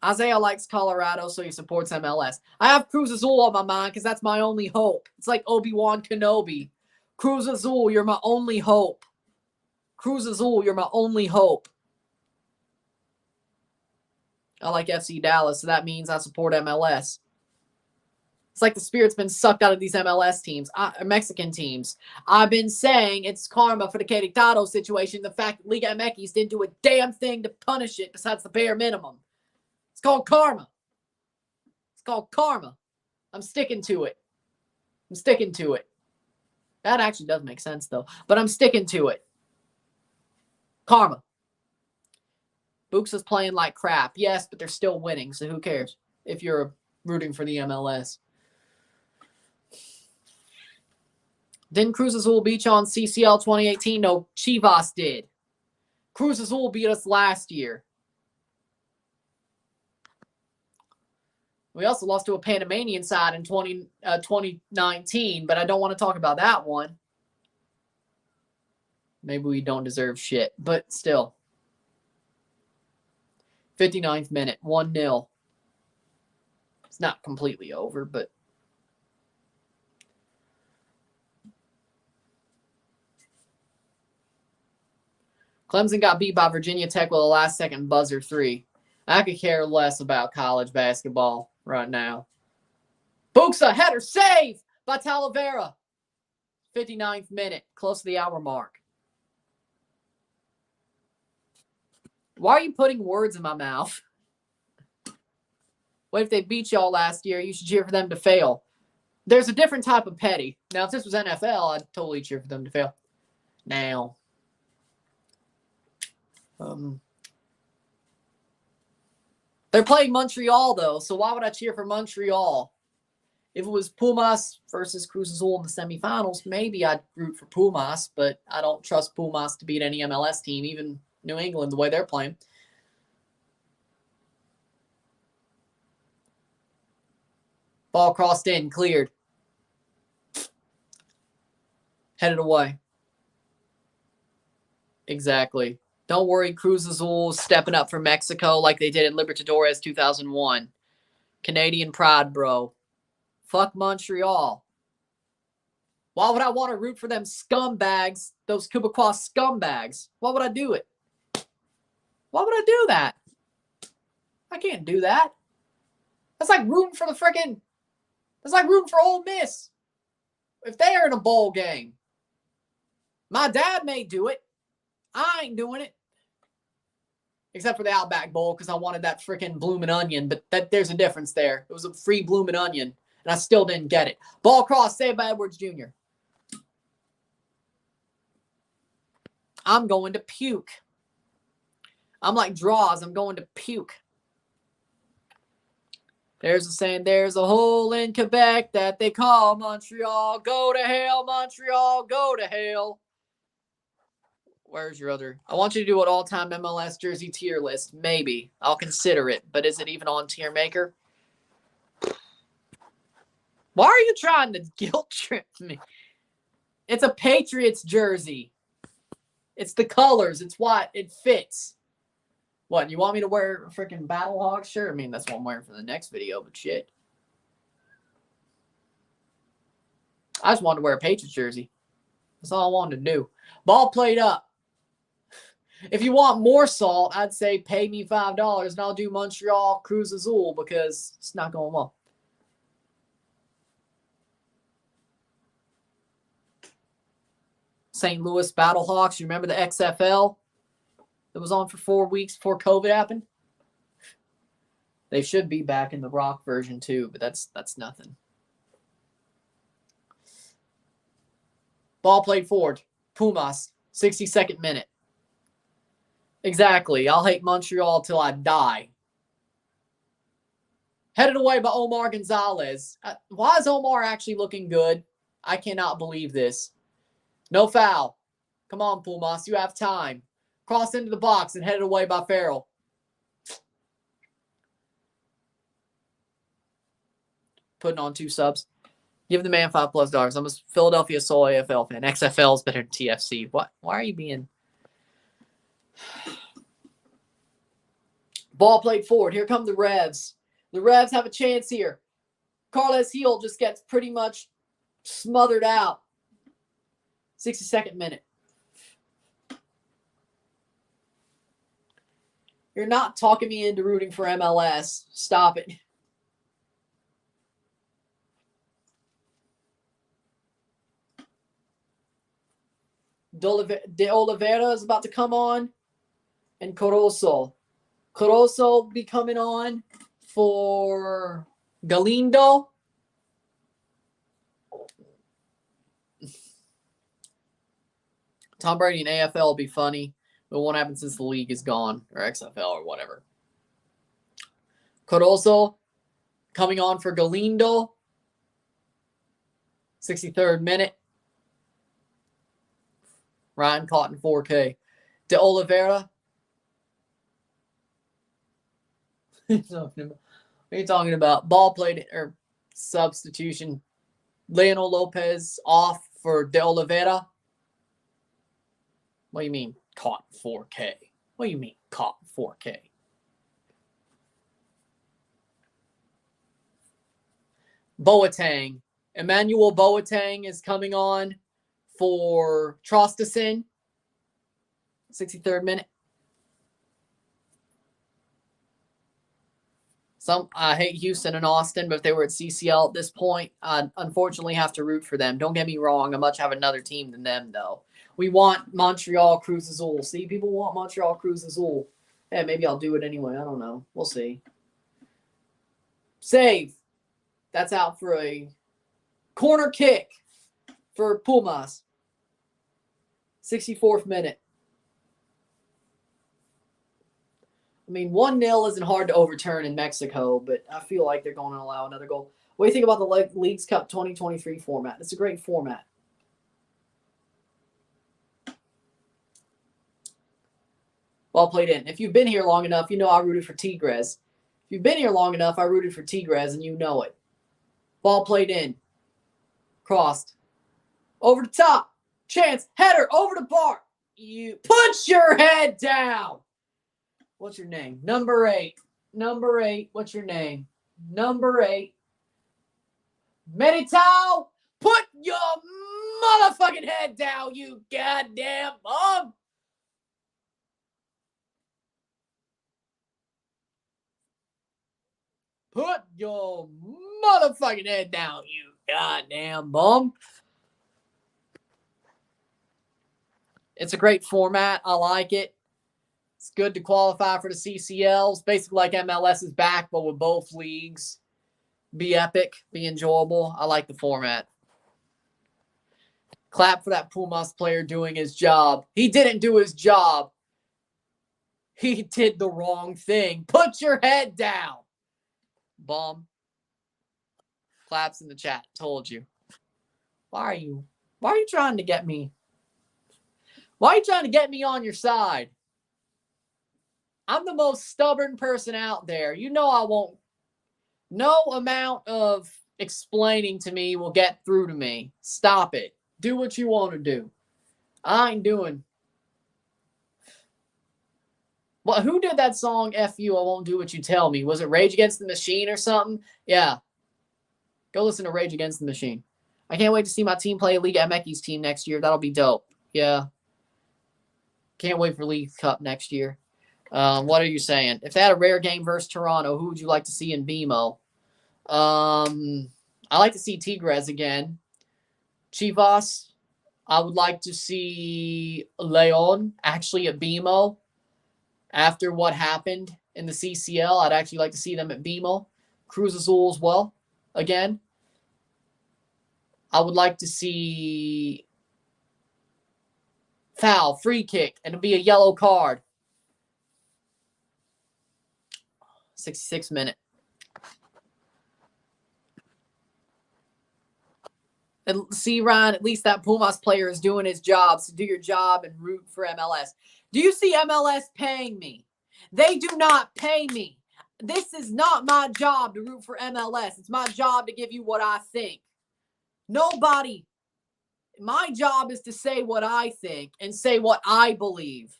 Isaiah likes Colorado, so he supports MLS. I have Cruz Azul on my mind because that's my only hope. It's like Obi-Wan Kenobi. Cruz Azul, you're my only hope. Cruz Azul, you're my only hope. I like FC Dallas, so that means I support MLS. It's like the spirit's been sucked out of these MLS teams, Mexican teams. I've been saying it's karma for the Querétaro situation. The fact that Liga MX didn't do a damn thing to punish it besides the bare minimum. It's called karma. It's called karma. I'm sticking to it. That actually does make sense, though. But I'm sticking to it. Karma. Books is playing like crap. Yes, but they're still winning, so who cares if you're rooting for the MLS? Didn't Cruz Azul beat you on CCL 2018? No, Chivas did. Cruz Azul beat us last year. We also lost to a Panamanian side in 2019, but I don't want to talk about that one. Maybe we don't deserve shit, but still. 59th minute, 1-0. It's not completely over, but Clemson got beat by Virginia Tech with a last-second buzzer 3. I could care less about college basketball right now. Buxa, header, save by Talavera. 59th minute, close to the hour mark. Why are you putting words in my mouth? What if they beat y'all last year? You should cheer for them to fail. There's a different type of petty. Now, if this was NFL, I'd totally cheer for them to fail. Now, they're playing Montreal, though, so why would I cheer for Montreal? If it was Pumas versus Cruz Azul in the semifinals, maybe I'd root for Pumas, but I don't trust Pumas to beat any MLS team, even New England, the way they're playing. Ball crossed in, cleared. Headed away. Exactly. Don't worry, Cruz Azul stepping up for Mexico like they did in Libertadores 2001. Canadian pride, bro. Fuck Montreal. Why would I want to root for them scumbags, those Quebecois scumbags? Why would I do it? Why would I do that? I can't do that. That's like rooting for that's like rooting for Ole Miss. If they are in a bowl game. My dad may do it. I ain't doing it. Except for the Outback Bowl because I wanted that freaking bloomin' onion. But there's a difference there. It was a free bloomin' onion. And I still didn't get it. Ball cross, saved by Edwards Jr. I'm going to puke. I'm like Draws. I'm going to puke. There's a saying, there's a hole in Quebec that they call Montreal. Go to hell, Montreal. Go to hell. Where's your other? I want you to do an all-time MLS jersey tier list. Maybe. I'll consider it. But is it even on Tier Maker? Why are you trying to guilt trip me? It's a Patriots jersey. It's the colors. It's what? It fits. What, you want me to wear a freaking Battlehawk shirt? I mean, that's what I'm wearing for the next video, but shit. I just wanted to wear a Patriots jersey. That's all I wanted to do. Ball played up. If you want more salt, I'd say pay me $5 and I'll do Montreal Cruz Azul because it's not going well. St. Louis Battlehawks. You remember the XFL that was on for 4 weeks before COVID happened? They should be back in the rock version too, but that's nothing. Ball played forward. Pumas, 62nd minute. Exactly. I'll hate Montreal till I die. Headed away by Omar Gonzalez. Why is Omar actually looking good? I cannot believe this. No foul. Come on, Pumas. You have time. Cross into the box and headed away by Farrell. Putting on 2 subs. Give the man $5+. I'm a Philadelphia Soul AFL fan. XFL is better than TFC. What? Why are you being... Ball played forward. Here come the Revs. The Revs have a chance here. Carles Heel just gets pretty much smothered out. 62nd minute. You're not talking me into rooting for MLS. Stop it. De Oliveira is about to come on. And Corozo. Corozo be coming on for Galindo. Tom Brady in AFL will be funny. But it won't happen since the league is gone. Or XFL or whatever. Corozo coming on for Galindo. 63rd minute. Ryan caught in 4K. De Oliveira. What are you talking about? Ball played or substitution. Leonel Lopez off for De Oliveira. What do you mean caught 4K? What do you mean caught 4K? Boateng. Emmanuel Boateng is coming on for Trostason. 63rd minute. I hate Houston and Austin, but if they were at CCL at this point, I'd unfortunately have to root for them. Don't get me wrong. I much have another team than them, though. We want Montreal Cruz Azul. See, people want Montreal Cruz Azul. Yeah, maybe I'll do it anyway. I don't know. We'll see. Save. That's out for a corner kick for Pumas. 64th minute. I mean, 1-0 isn't hard to overturn in Mexico, but I feel like they're going to allow another goal. What do you think about the Leagues Cup 2023 format? It's a great format. Well played in. If you've been here long enough, you know I rooted for Tigres. If you've been here long enough, I rooted for Tigres, and you know it. Ball played in. Crossed. Over the top. Chance. Header. Over the bar. You put your head down. What's your name? Number 8. Number 8. What's your name? Number 8. Militao. Put your motherfucking head down, you goddamn bum. Put your motherfucking head down, you goddamn bum. It's a great format. I like it. It's good to qualify for the CCL. It's basically like MLS is back, but with both leagues. Be epic. Be enjoyable. I like the format. Clap for that Pumas player doing his job. He didn't do his job. He did the wrong thing. Put your head down. Bum. Claps in the chat. Told you. Why are you trying to get me? Why are you trying to get me on your side? I'm the most stubborn person out there. You know I won't. No amount of explaining to me will get through to me. Stop it. Do what you want to do. I ain't doing. Well, who did that song, F You, I Won't Do What You Tell Me? Was it Rage Against the Machine or something? Yeah. Go listen to Rage Against the Machine. I can't wait to see my team play Liga MX team next year. That'll be dope. Yeah. Can't wait for League Cup next year. What are you saying? If they had a rare game versus Toronto, who would you like to see in BMO? I like to see Tigres again. Chivas, I would like to see Leon actually at BMO. After what happened in the CCL, I'd actually like to see them at BMO. Cruz Azul as well, again. I would like to see foul, free kick, and it'll be a yellow card. 66th minute. And see, Ryan, at least that Pumas player is doing his job. So do your job and root for MLS. Do you see MLS paying me? They do not pay me. This is not my job to root for MLS. It's my job to give you what I think. Nobody. My job is to say what I think and say what I believe.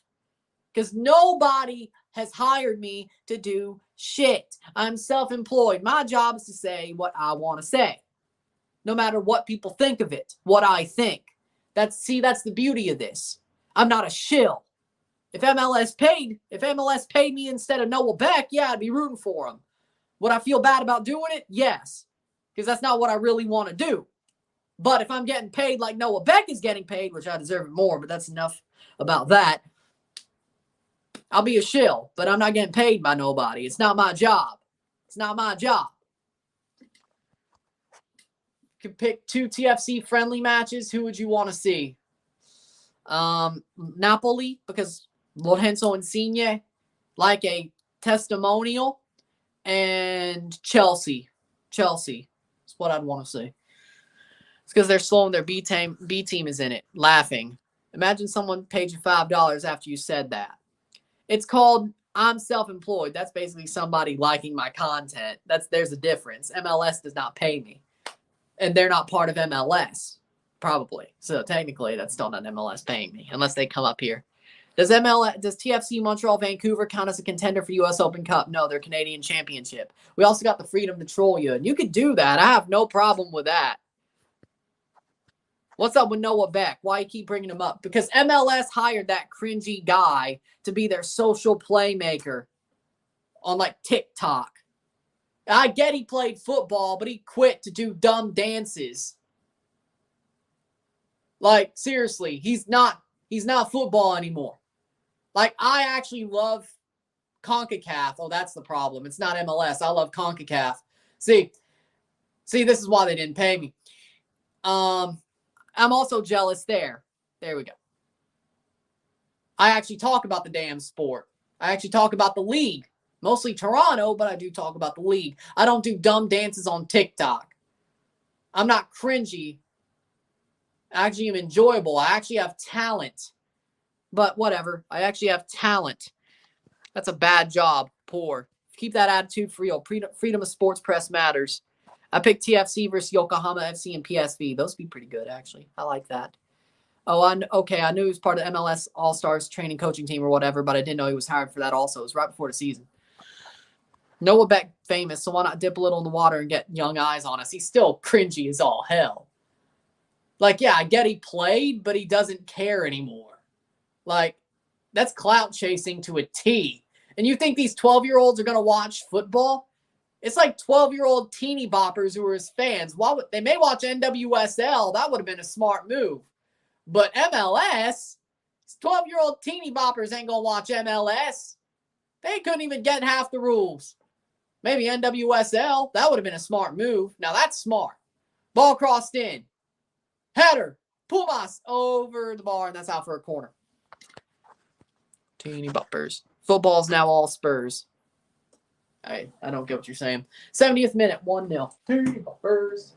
Because nobody has hired me to do shit. I'm self-employed. My job is to say what I want to say. No matter what people think of it, what I think. That's the beauty of this. I'm not a shill. If MLS paid me instead of Noah Beck, yeah, I'd be rooting for him. Would I feel bad about doing it? Yes. Because that's not what I really want to do. But if I'm getting paid like Noah Beck is getting paid, which I deserve it more, but that's enough about that, I'll be a shill. But I'm not getting paid by nobody. It's not my job. It's not my job. You could pick 2 TFC friendly matches. Who would you want to see? Napoli, because Lorenzo Insigne, like a testimonial, and Chelsea. Chelsea is what I'd want to see. It's because they're slow and their B team is in it, laughing. Imagine someone paid you $5 after you said that. It's called I'm self-employed. That's basically somebody liking my content. There's a difference. MLS does not pay me. And they're not part of MLS, probably. So technically, that's still not MLS paying me, unless they come up here. Does TFC Montreal Vancouver count as a contender for US Open Cup? No, they're Canadian Championship. We also got the freedom to troll you, and you could do that. I have no problem with that. What's up with Noah Beck? Why you keep bringing him up? Because MLS hired that cringy guy to be their social playmaker on like TikTok. I get he played football, but he quit to do dumb dances. Like, seriously, he's not football anymore. Like, I actually love Concacaf. Oh, that's the problem. It's not MLS. I love Concacaf. See, this is why they didn't pay me. I'm also jealous there. There we go. I actually talk about the damn sport. I actually talk about the league. Mostly Toronto, but I do talk about the league. I don't do dumb dances on TikTok. I'm not cringy. I actually am enjoyable. I actually have talent. But whatever. I actually have talent. That's a bad job. Poor. Keep that attitude for real. Freedom of sports press matters. I picked TFC versus Yokohama FC and PSV. Those would be pretty good, actually. I like that. Oh, I knew he was part of the MLS All-Stars training coaching team or whatever, but I didn't know he was hired for that also. It was right before the season. Noah Beck famous, so why not dip a little in the water and get young eyes on us? He's still cringy as all hell. Like, yeah, I get he played, but he doesn't care anymore. Like, that's clout chasing to a T. And you think these 12-year-olds are going to watch football? It's like 12-year-old teeny boppers who are his fans. They may watch NWSL. That would have been a smart move. But MLS, 12-year-old teeny boppers ain't going to watch MLS. They couldn't even get half the rules. Maybe NWSL. That would have been a smart move. Now that's smart. Ball crossed in. Header. Pumas over the bar, and that's out for a corner. Teeny boppers. Football's now all Spurs. I don't get what you're saying. 70th minute, 1-0. Teeny boppers.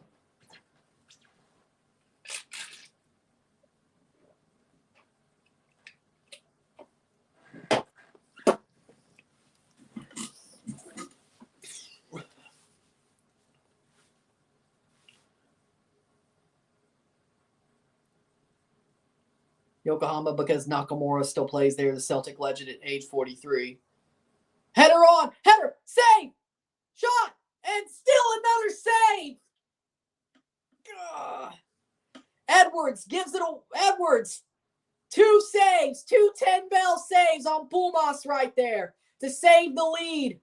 Yokohama because Nakamura still plays there, the Celtic legend at age 43. Header on, header, save, shot, and still another save. Ugh. Edwards gives it a Edwards. 2 saves, 2 10-bell saves on Pumas right there to save the lead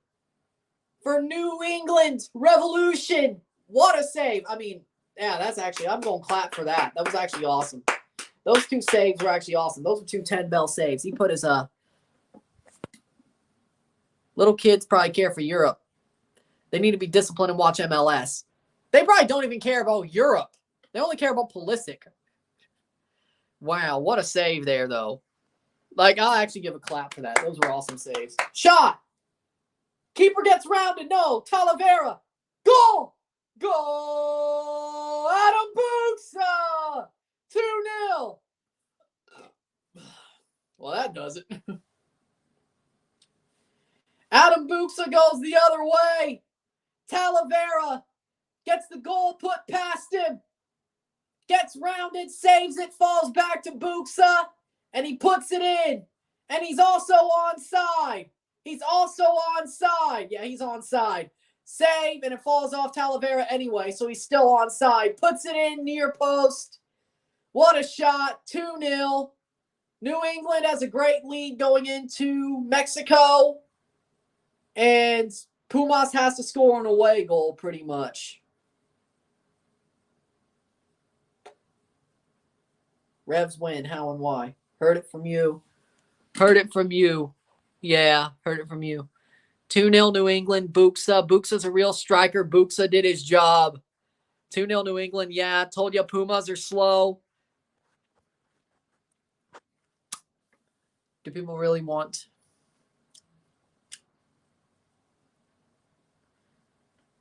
for New England Revolution. What a save. I mean, yeah, that's actually, I'm going to clap for that. That was actually awesome. Those 2 saves were actually awesome. Those were 2 10-bell saves. He put his little kids probably care for Europe. They need to be disciplined and watch MLS. They probably don't even care about Europe. They only care about Pulisic. Wow, what a save there, though. Like, I'll actually give a clap for that. Those were awesome saves. Shot. Keeper gets rounded. No. Talavera. Goal. Goal. Adam Buxa. 2-0. Well, that does it. Adam Buxa goes the other way. Talavera gets the goal put past him. Gets rounded, saves it, falls back to Buxa, and he puts it in. And he's also onside. He's also onside. Yeah, he's onside. Save, and it falls off Talavera anyway, so he's still onside. Puts it in near post. What a shot. 2-0. New England has a great lead going into Mexico. And Pumas has to score an away goal pretty much. Revs win. How and why? Heard it from you. Heard it from you. Yeah, heard it from you. 2-0 New England. Buxa. Buxa's a real striker. Buxa did his job. 2-0 New England. Yeah, told you Pumas are slow. Do people really want...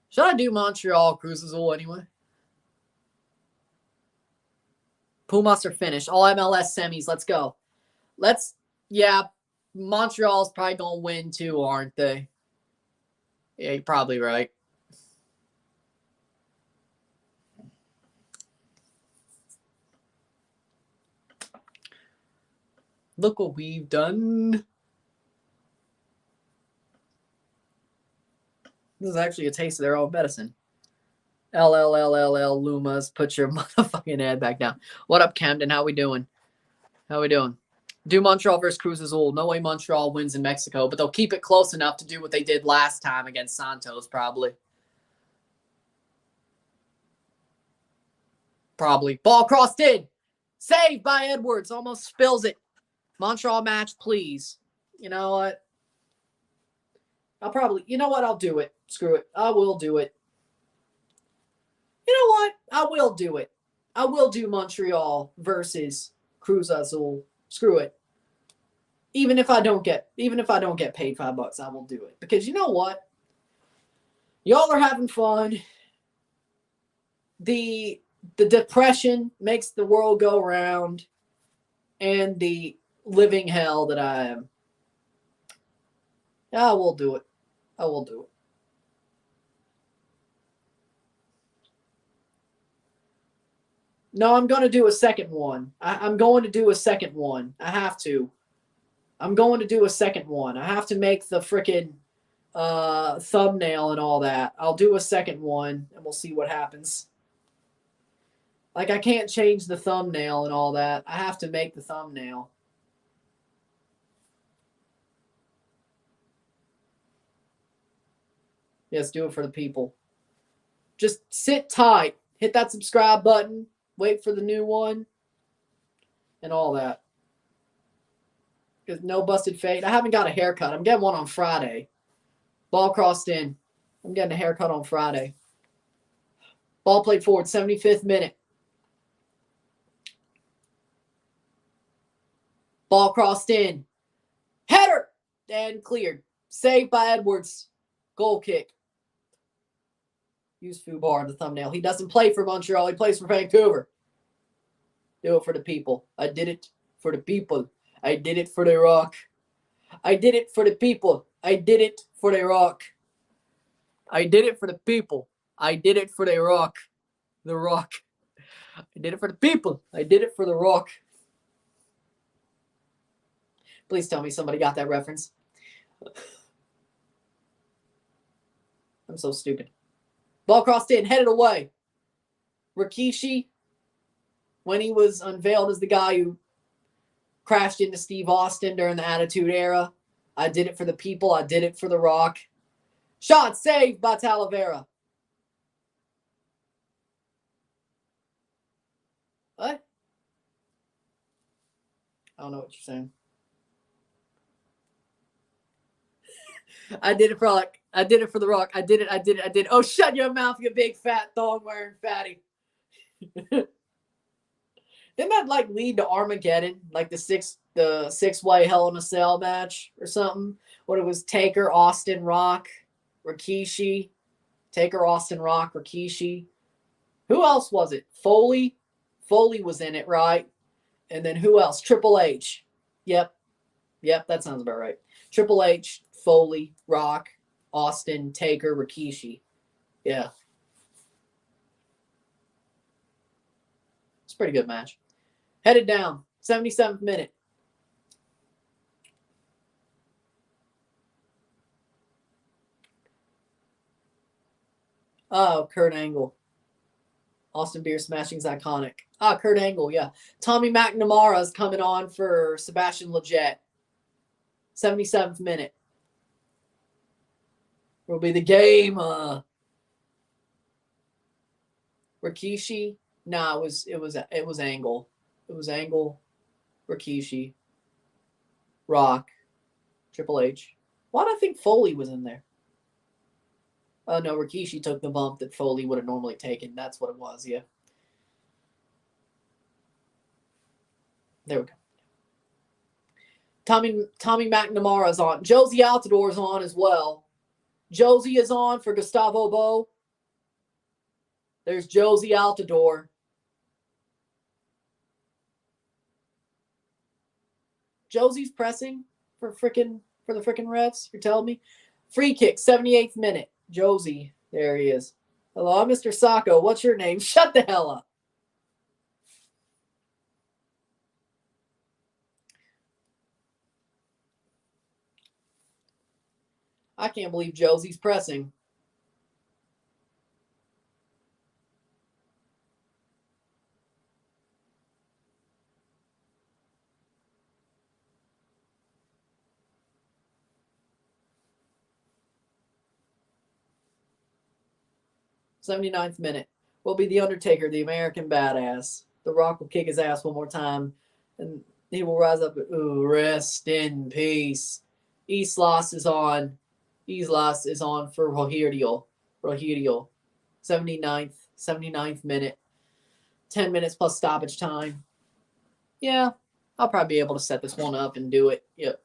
Should I do Montreal Cruz Azul anyway? Pumas are finished. All MLS semis. Let's go. Montreal's probably going to win too, aren't they? Yeah, you're probably right. Look what we've done. This is actually a taste of their own medicine. LLLLL Lumas, put your motherfucking head back down. What up, Camden? How we doing? Do Montreal versus Cruz Azul. No way Montreal wins in Mexico, but they'll keep it close enough to do what they did last time against Santos, probably. Ball crossed in. Saved by Edwards. Almost spills it. Montreal match, please. You know what? I'll do it. Screw it. I will do it. You know what? I will do it. I will do Montreal versus Cruz Azul. Screw it. Even if I don't get paid $5, I will do it. Because you know what? Y'all are having fun. The depression makes the world go round, and the living hell that I am. I will do it. No, I'm going to do a second one. I'm going to do a second one. I have to. I'm going to do a second one. I have to make the freaking thumbnail and all that. I'll do a second one, and we'll see what happens. Like, I can't change the thumbnail and all that. I have to make the thumbnail. Yes, do it for the people. Just sit tight. Hit that subscribe button. Wait for the new one. And all that. Because no busted fade. I haven't got a haircut. I'm getting one on Friday. Ball crossed in. I'm getting a haircut on Friday. Ball played forward. 75th minute. Ball crossed in. Header! And cleared. Saved by Edwards. Goal kick. Use Fubar in the thumbnail. He doesn't play for Montreal. He plays for Vancouver. Do it for the people. I did it for the people. I did it for the Rock. I did it for the people. I did it for the Rock. I did it for the people. I did it for the Rock. The Rock. I did it for the people. I did it for the Rock. Please tell me somebody got that reference. I'm so stupid. Ball crossed in, headed away. Rikishi, when he was unveiled as the guy who crashed into Steve Austin during the Attitude Era. I did it for the people. I did it for the Rock. Shot saved by Talavera. What? I don't know what you're saying. I did it for the Rock. I did it. Oh, shut your mouth, you big fat thong wearing fatty. Didn't that like lead to Armageddon? Like the six-way Hell in a Cell match or something? What it was Taker, Austin, Rock, Rikishi. Taker, Austin, Rock, Rikishi. Who else was it? Foley? Foley was in it, right? And then who else? Triple H. Yep, that sounds about right. Triple H, Foley, Rock, Austin, Taker, Rikishi. Yeah. It's a pretty good match. Headed down. 77th minute. Oh, Kurt Angle. Austin Beer smashing is iconic. Kurt Angle, yeah. Tommy McNamara is coming on for Sebastian Lletget. 77th minute. Will be the game. Rikishi. No, it was Angle. It was Angle, Rikishi, Rock, Triple H. Why do I think Foley was in there? Oh, no, Rikishi took the bump that Foley would have normally taken. That's what it was, yeah. There we go. Tommy McNamara's on. Josie Altidore on as well. Josie is on for Gustavo Bo. There's Josie Altidore. Josie's pressing for the frickin' Revs? You're telling me? Free kick, 78th minute. Josie, there he is. Hello, I'm Mr. Sacco. What's your name? Shut the hell up. I can't believe Josie's pressing. '79th minute. Will be the Undertaker, the American badass. The Rock will kick his ass one more time, and he will rise up. Ooh, rest in peace. Islas is on. Islas is on for Rogerio. 79th minute. 10 minutes plus stoppage time. Yeah, I'll probably be able to set this one up and do it. Yep.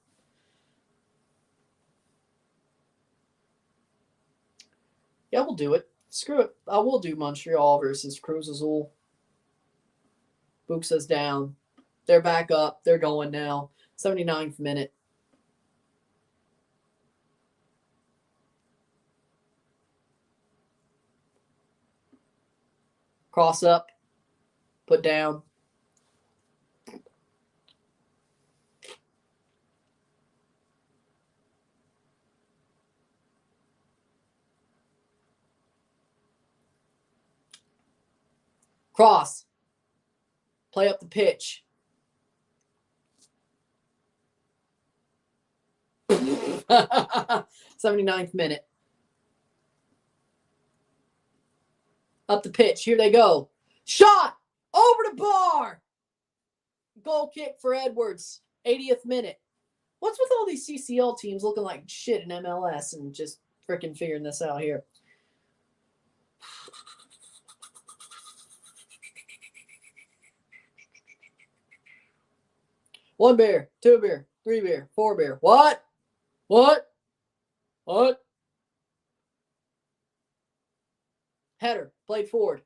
Yeah, we'll do it. Screw it. I will do Montreal versus Cruz Azul. Buxa's down. They're back up. They're going now. 79th minute. Cross up. Put down. Cross. Play up the pitch. 79th minute. Up the pitch. Here they go. Shot! Over the bar! Goal kick for Edwards. 80th minute. What's with all these CCL teams looking like shit in MLS and just freaking figuring this out here? One beer, two beer, three beer, four beer. What? Header, played forward.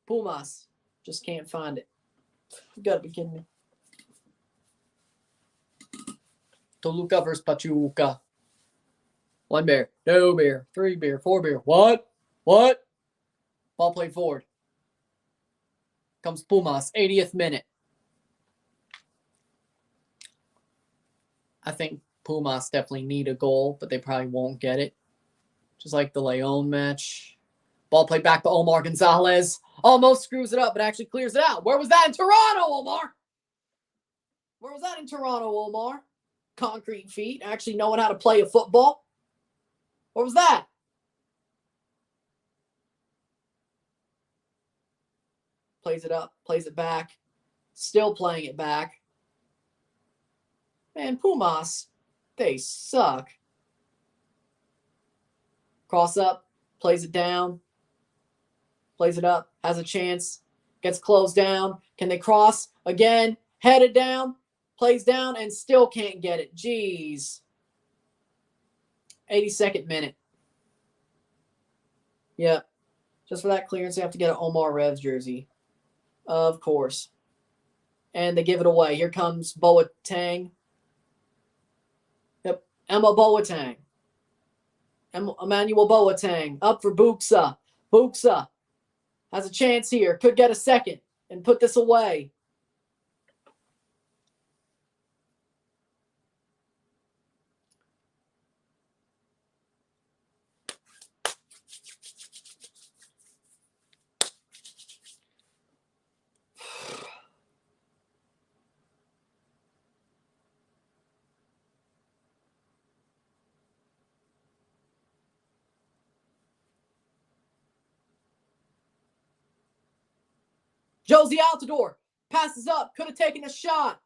Pumas. Just can't find it. You gotta be kidding me. Toluca versus Pachuca. One beer, two beer, three beer, four beer. What? Ball played forward. Comes Pumas, 80th minute. I think Pumas definitely need a goal, but they probably won't get it. Just like the Leon match. Ball played back to Omar Gonzalez. Almost screws it up, but actually clears it out. Where was that in Toronto, Omar? Where was that in Toronto, Omar? Concrete feet, actually knowing how to play a football. What was that? Plays it up, plays it back. Still playing it back. Man, Pumas, they suck. Cross up, plays it down. Plays it up, has a chance. Gets closed down. Can they cross? Again, headed down. Plays down and still can't get it. Jeez. 82nd minute. Yeah. Just for that clearance, they have to get an Omar Revs jersey. Of course. And they give it away. Here comes Boateng. Yep. Emmanuel Boateng. Up for Buxa. Buxa has a chance here. Could get a second and put this away. Josie Altidore passes up. Could have taken a shot.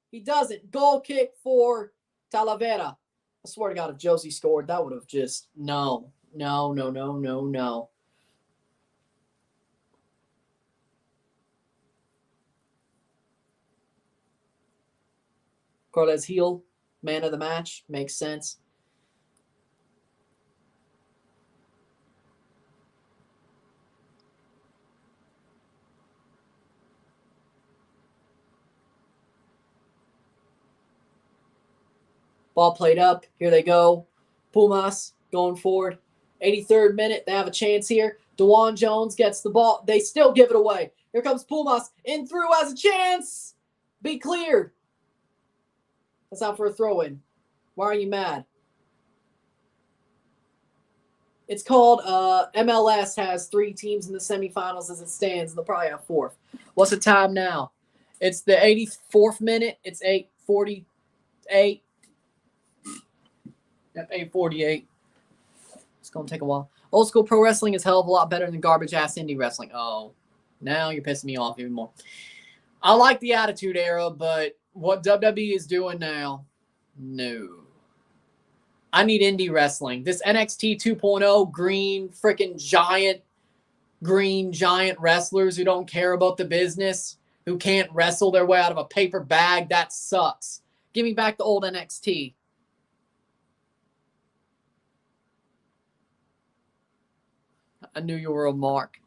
He doesn't. Goal kick for Talavera. I swear to God, if Josie scored, that would have just... No. Cortez Hill, man of the match. Makes sense. Ball played up. Here they go. Pumas going forward. 83rd minute. They have a chance here. DeJuan Jones gets the ball. They still give it away. Here comes Pumas. In through, has a chance. Be cleared. That's out for a throw-in. Why are you mad? It's called MLS has 3 teams in the semifinals as it stands. They'll probably have 4th. What's the time now? It's the 84th minute. It's 8:48. Yep, 8:48. It's going to take a while. Old school pro wrestling is a hell of a lot better than garbage-ass indie wrestling. Oh, now you're pissing me off even more. I like the Attitude Era, but what WWE is doing now, no. I need indie wrestling. This NXT 2.0 green giant wrestlers who don't care about the business, who can't wrestle their way out of a paper bag, that sucks. Give me back the old NXT. I knew you were a mark.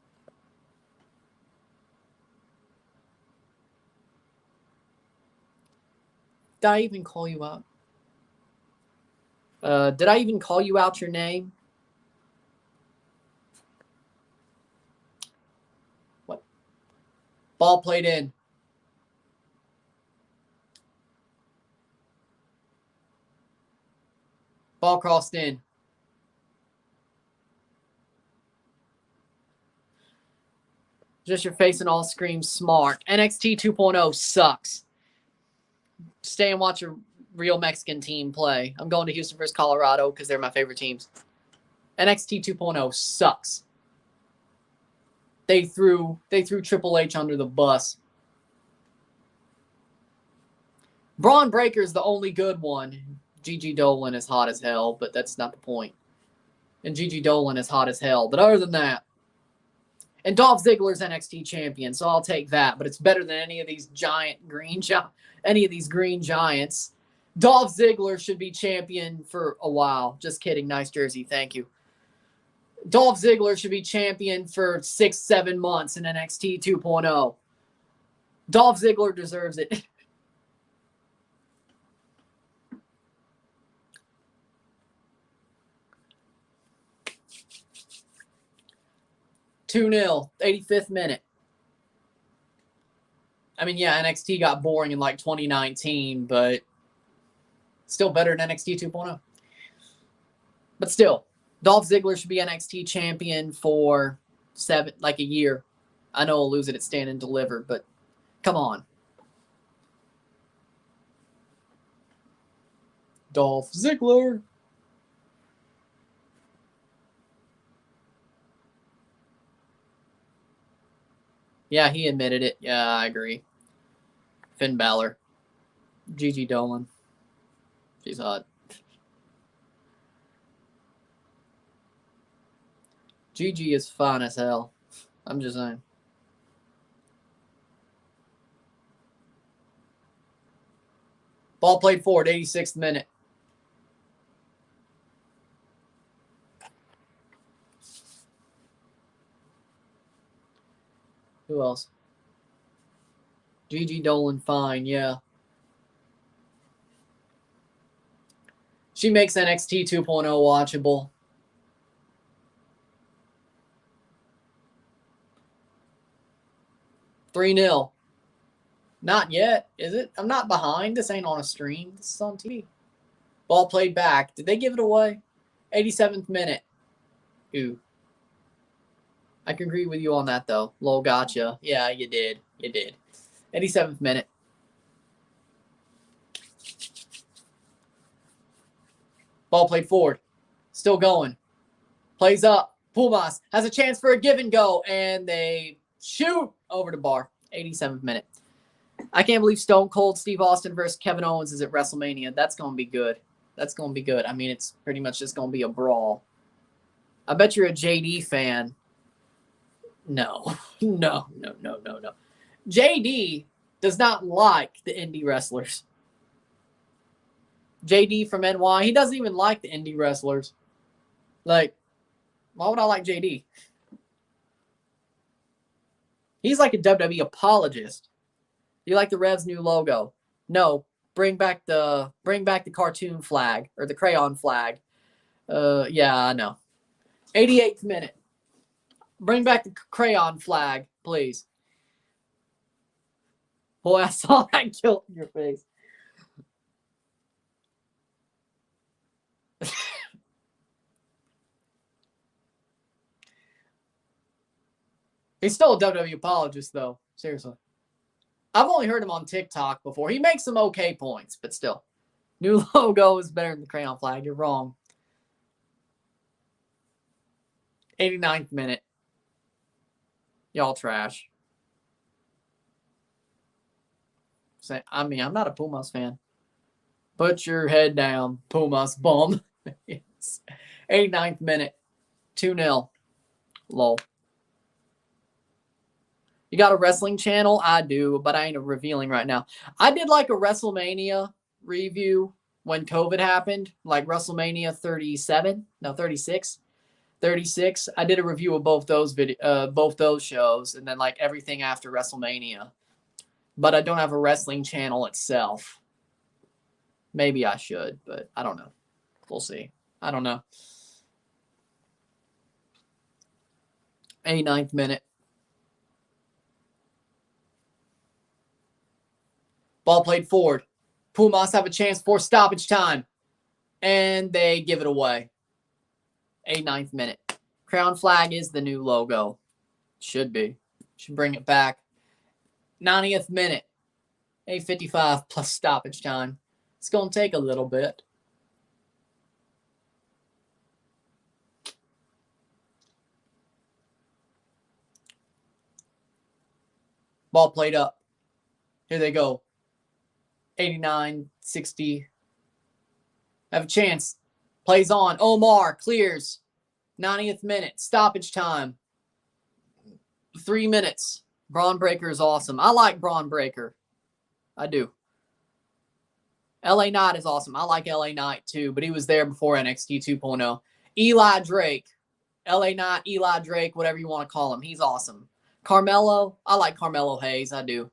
Did I even call you out? Did I even call you out your name? What? Ball played in. Ball crossed in. Just your face and all screams smart. NXT 2.0 sucks. Stay and watch a real Mexican team play. I'm going to Houston versus Colorado because they're my favorite teams. NXT 2.0 sucks. They threw Triple H under the bus. Braun Breaker's the only good one. Gigi Dolan is hot as hell, but that's not the point. And Gigi Dolan is hot as hell. But other than that, and Dolph Ziggler's NXT champion, so I'll take that. But it's better than any of these green giants. Dolph Ziggler should be champion for a while. Just kidding. Nice jersey. Thank you. Dolph Ziggler should be champion for 6-7 months in NXT 2.0. Dolph Ziggler deserves it. (2-0), 85th minute. I mean, yeah, NXT got boring in like 2019, but still better than NXT 2.0. But still, Dolph Ziggler should be NXT champion for a year. I know he'll lose it at Stand and Deliver, but come on. Dolph Ziggler. Yeah, he admitted it. Yeah, I agree. Finn Balor. Gigi Dolan. She's hot. Gigi is fine as hell. I'm just saying. Ball played forward, 86th minute. Who else? Gigi Dolan, fine, yeah. She makes NXT 2.0 watchable. (3-0). Not yet, is it? I'm not behind. This ain't on a stream. This is on TV. Ball played back. Did they give it away? 87th minute. Ooh. I can agree with you on that, though. Lol, gotcha. Yeah, you did. You did. 87th minute. Ball played forward. Still going. Plays up. Pumas has a chance for a give and go, and they shoot over the bar. 87th minute. I can't believe Stone Cold Steve Austin versus Kevin Owens is at WrestleMania. That's going to be good. That's going to be good. I mean, it's pretty much just going to be a brawl. I bet you're a JD fan. No. No. JD does not like the indie wrestlers. JD from NY, he doesn't even like the indie wrestlers. Like, why would I like JD? He's like a WWE apologist. Do you like the Revs' new logo? No. Bring back the cartoon flag or the crayon flag. Yeah, I know. 88th minute. Bring back the crayon flag, please. Boy, I saw that guilt in your face. He's still a WWE apologist, though. Seriously. I've only heard him on TikTok before. He makes some okay points, but still. New logo is better than the crayon flag. You're wrong. 89th minute. Y'all trash. I mean, I'm not a Pumas fan. Put your head down, Pumas bum. Yes. 89th minute. 2-0. Lol. You got a wrestling channel? I do, but I ain't revealing right now. I did like a WrestleMania review when COVID happened, like WrestleMania 37, no 36. 36. I did a review of both those shows, and then like everything after WrestleMania. But I don't have a wrestling channel itself. Maybe I should, but I don't know. We'll see. I don't know. 89th minute. Ball played forward. Pumas have a chance for stoppage time. And they give it away. 89th minute. Crown flag is the new logo. Should be. Should bring it back. 90th minute. 8:55 plus stoppage time. It's going to take a little bit. Ball played up. Here they go. 89, 60. Have a chance. Plays on. Omar clears. 90th minute. Stoppage time. 3 minutes. Braun Breaker is awesome. I like Braun Breaker. I do. LA Knight is awesome. I like LA Knight too, but he was there before NXT 2.0. Eli Drake. LA Knight, Eli Drake, whatever you want to call him. He's awesome. Carmelo. I like Carmelo Hayes. I do.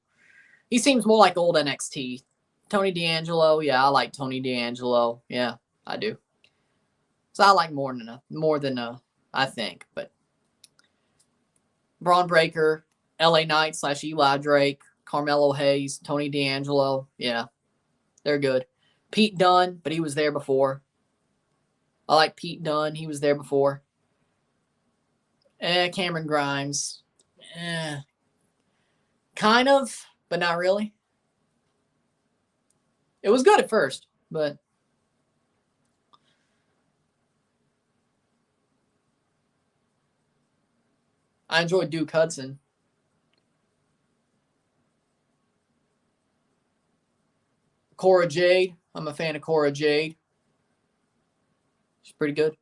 He seems more like old NXT. Tony D'Angelo. Yeah, I like Tony D'Angelo. Yeah, I do. So I like more than I think. But Braun Breaker, LA Knight / Eli Drake, Carmelo Hayes, Tony D'Angelo. Yeah, they're good. Pete Dunne, but he was there before. I like Pete Dunne. He was there before. Cameron Grimes. Kind of, but not really. It was good at first, but I enjoyed Duke Hudson. Cora Jade. I'm a fan of Cora Jade. She's pretty good.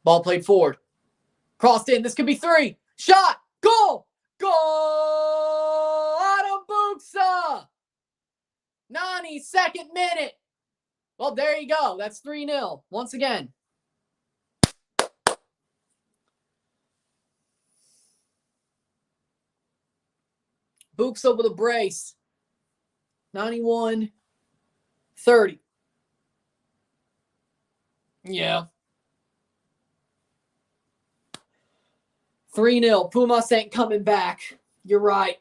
Ball played forward. Crossed in. This could be 3. Shot. Goal. Goal. Adam Buxa. 92nd minute. Well, there you go. That's 3-0. Once again. Buxa with a brace. 91-30. Yeah. 3-0. Pumas ain't coming back. You're right.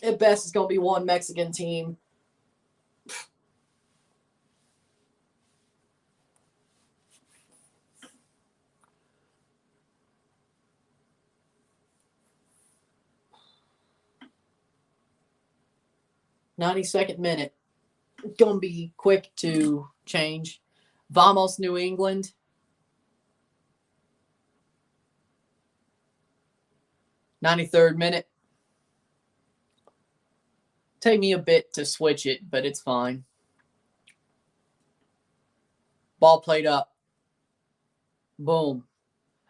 At best, it's going to be one Mexican team. "92nd minute. Going to be quick to change. Vamos, New England. 93rd minute. Take me a bit to switch it, but it's fine. Ball played up. Boom.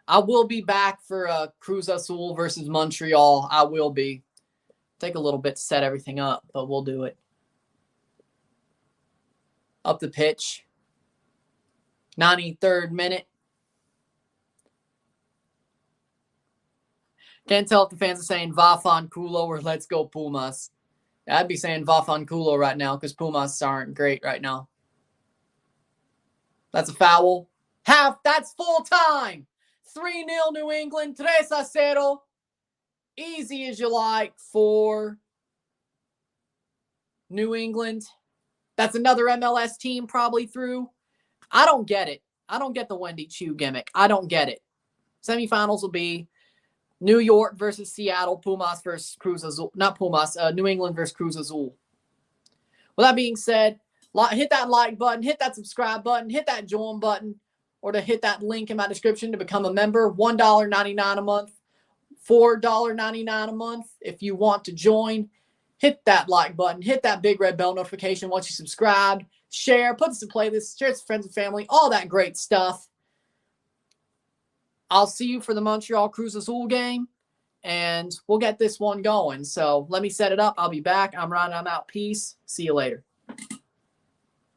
I will be back for Cruz Azul versus Montreal. I will be. Take a little bit to set everything up, but we'll do it. Up the pitch. 93rd minute. Can't tell if the fans are saying Va Fan Culo or Let's Go Pumas. I'd be saying Va Fan Culo right now because Pumas aren't great right now. That's a foul. That's full time. 3-0 New England. 3-0. Easy as you like for New England. That's another MLS team probably through. I don't get it. I don't get the Wendy Chu gimmick. I don't get it. Semifinals will be New York versus Seattle, Pumas versus Cruz Azul. Not Pumas, New England versus Cruz Azul. With that being said, hit that like button, hit that subscribe button, hit that join button, or to hit that link in my description to become a member. $1.99 a month, $4.99 a month. If you want to join, hit that like button, hit that big red bell notification once you subscribe, share, put this in playlists, share it to friends and family, all that great stuff. I'll see you for the Montreal Cruz Azul game, and we'll get this one going. So let me set it up. I'll be back. I'm Ryan. I'm out. Peace. See you later.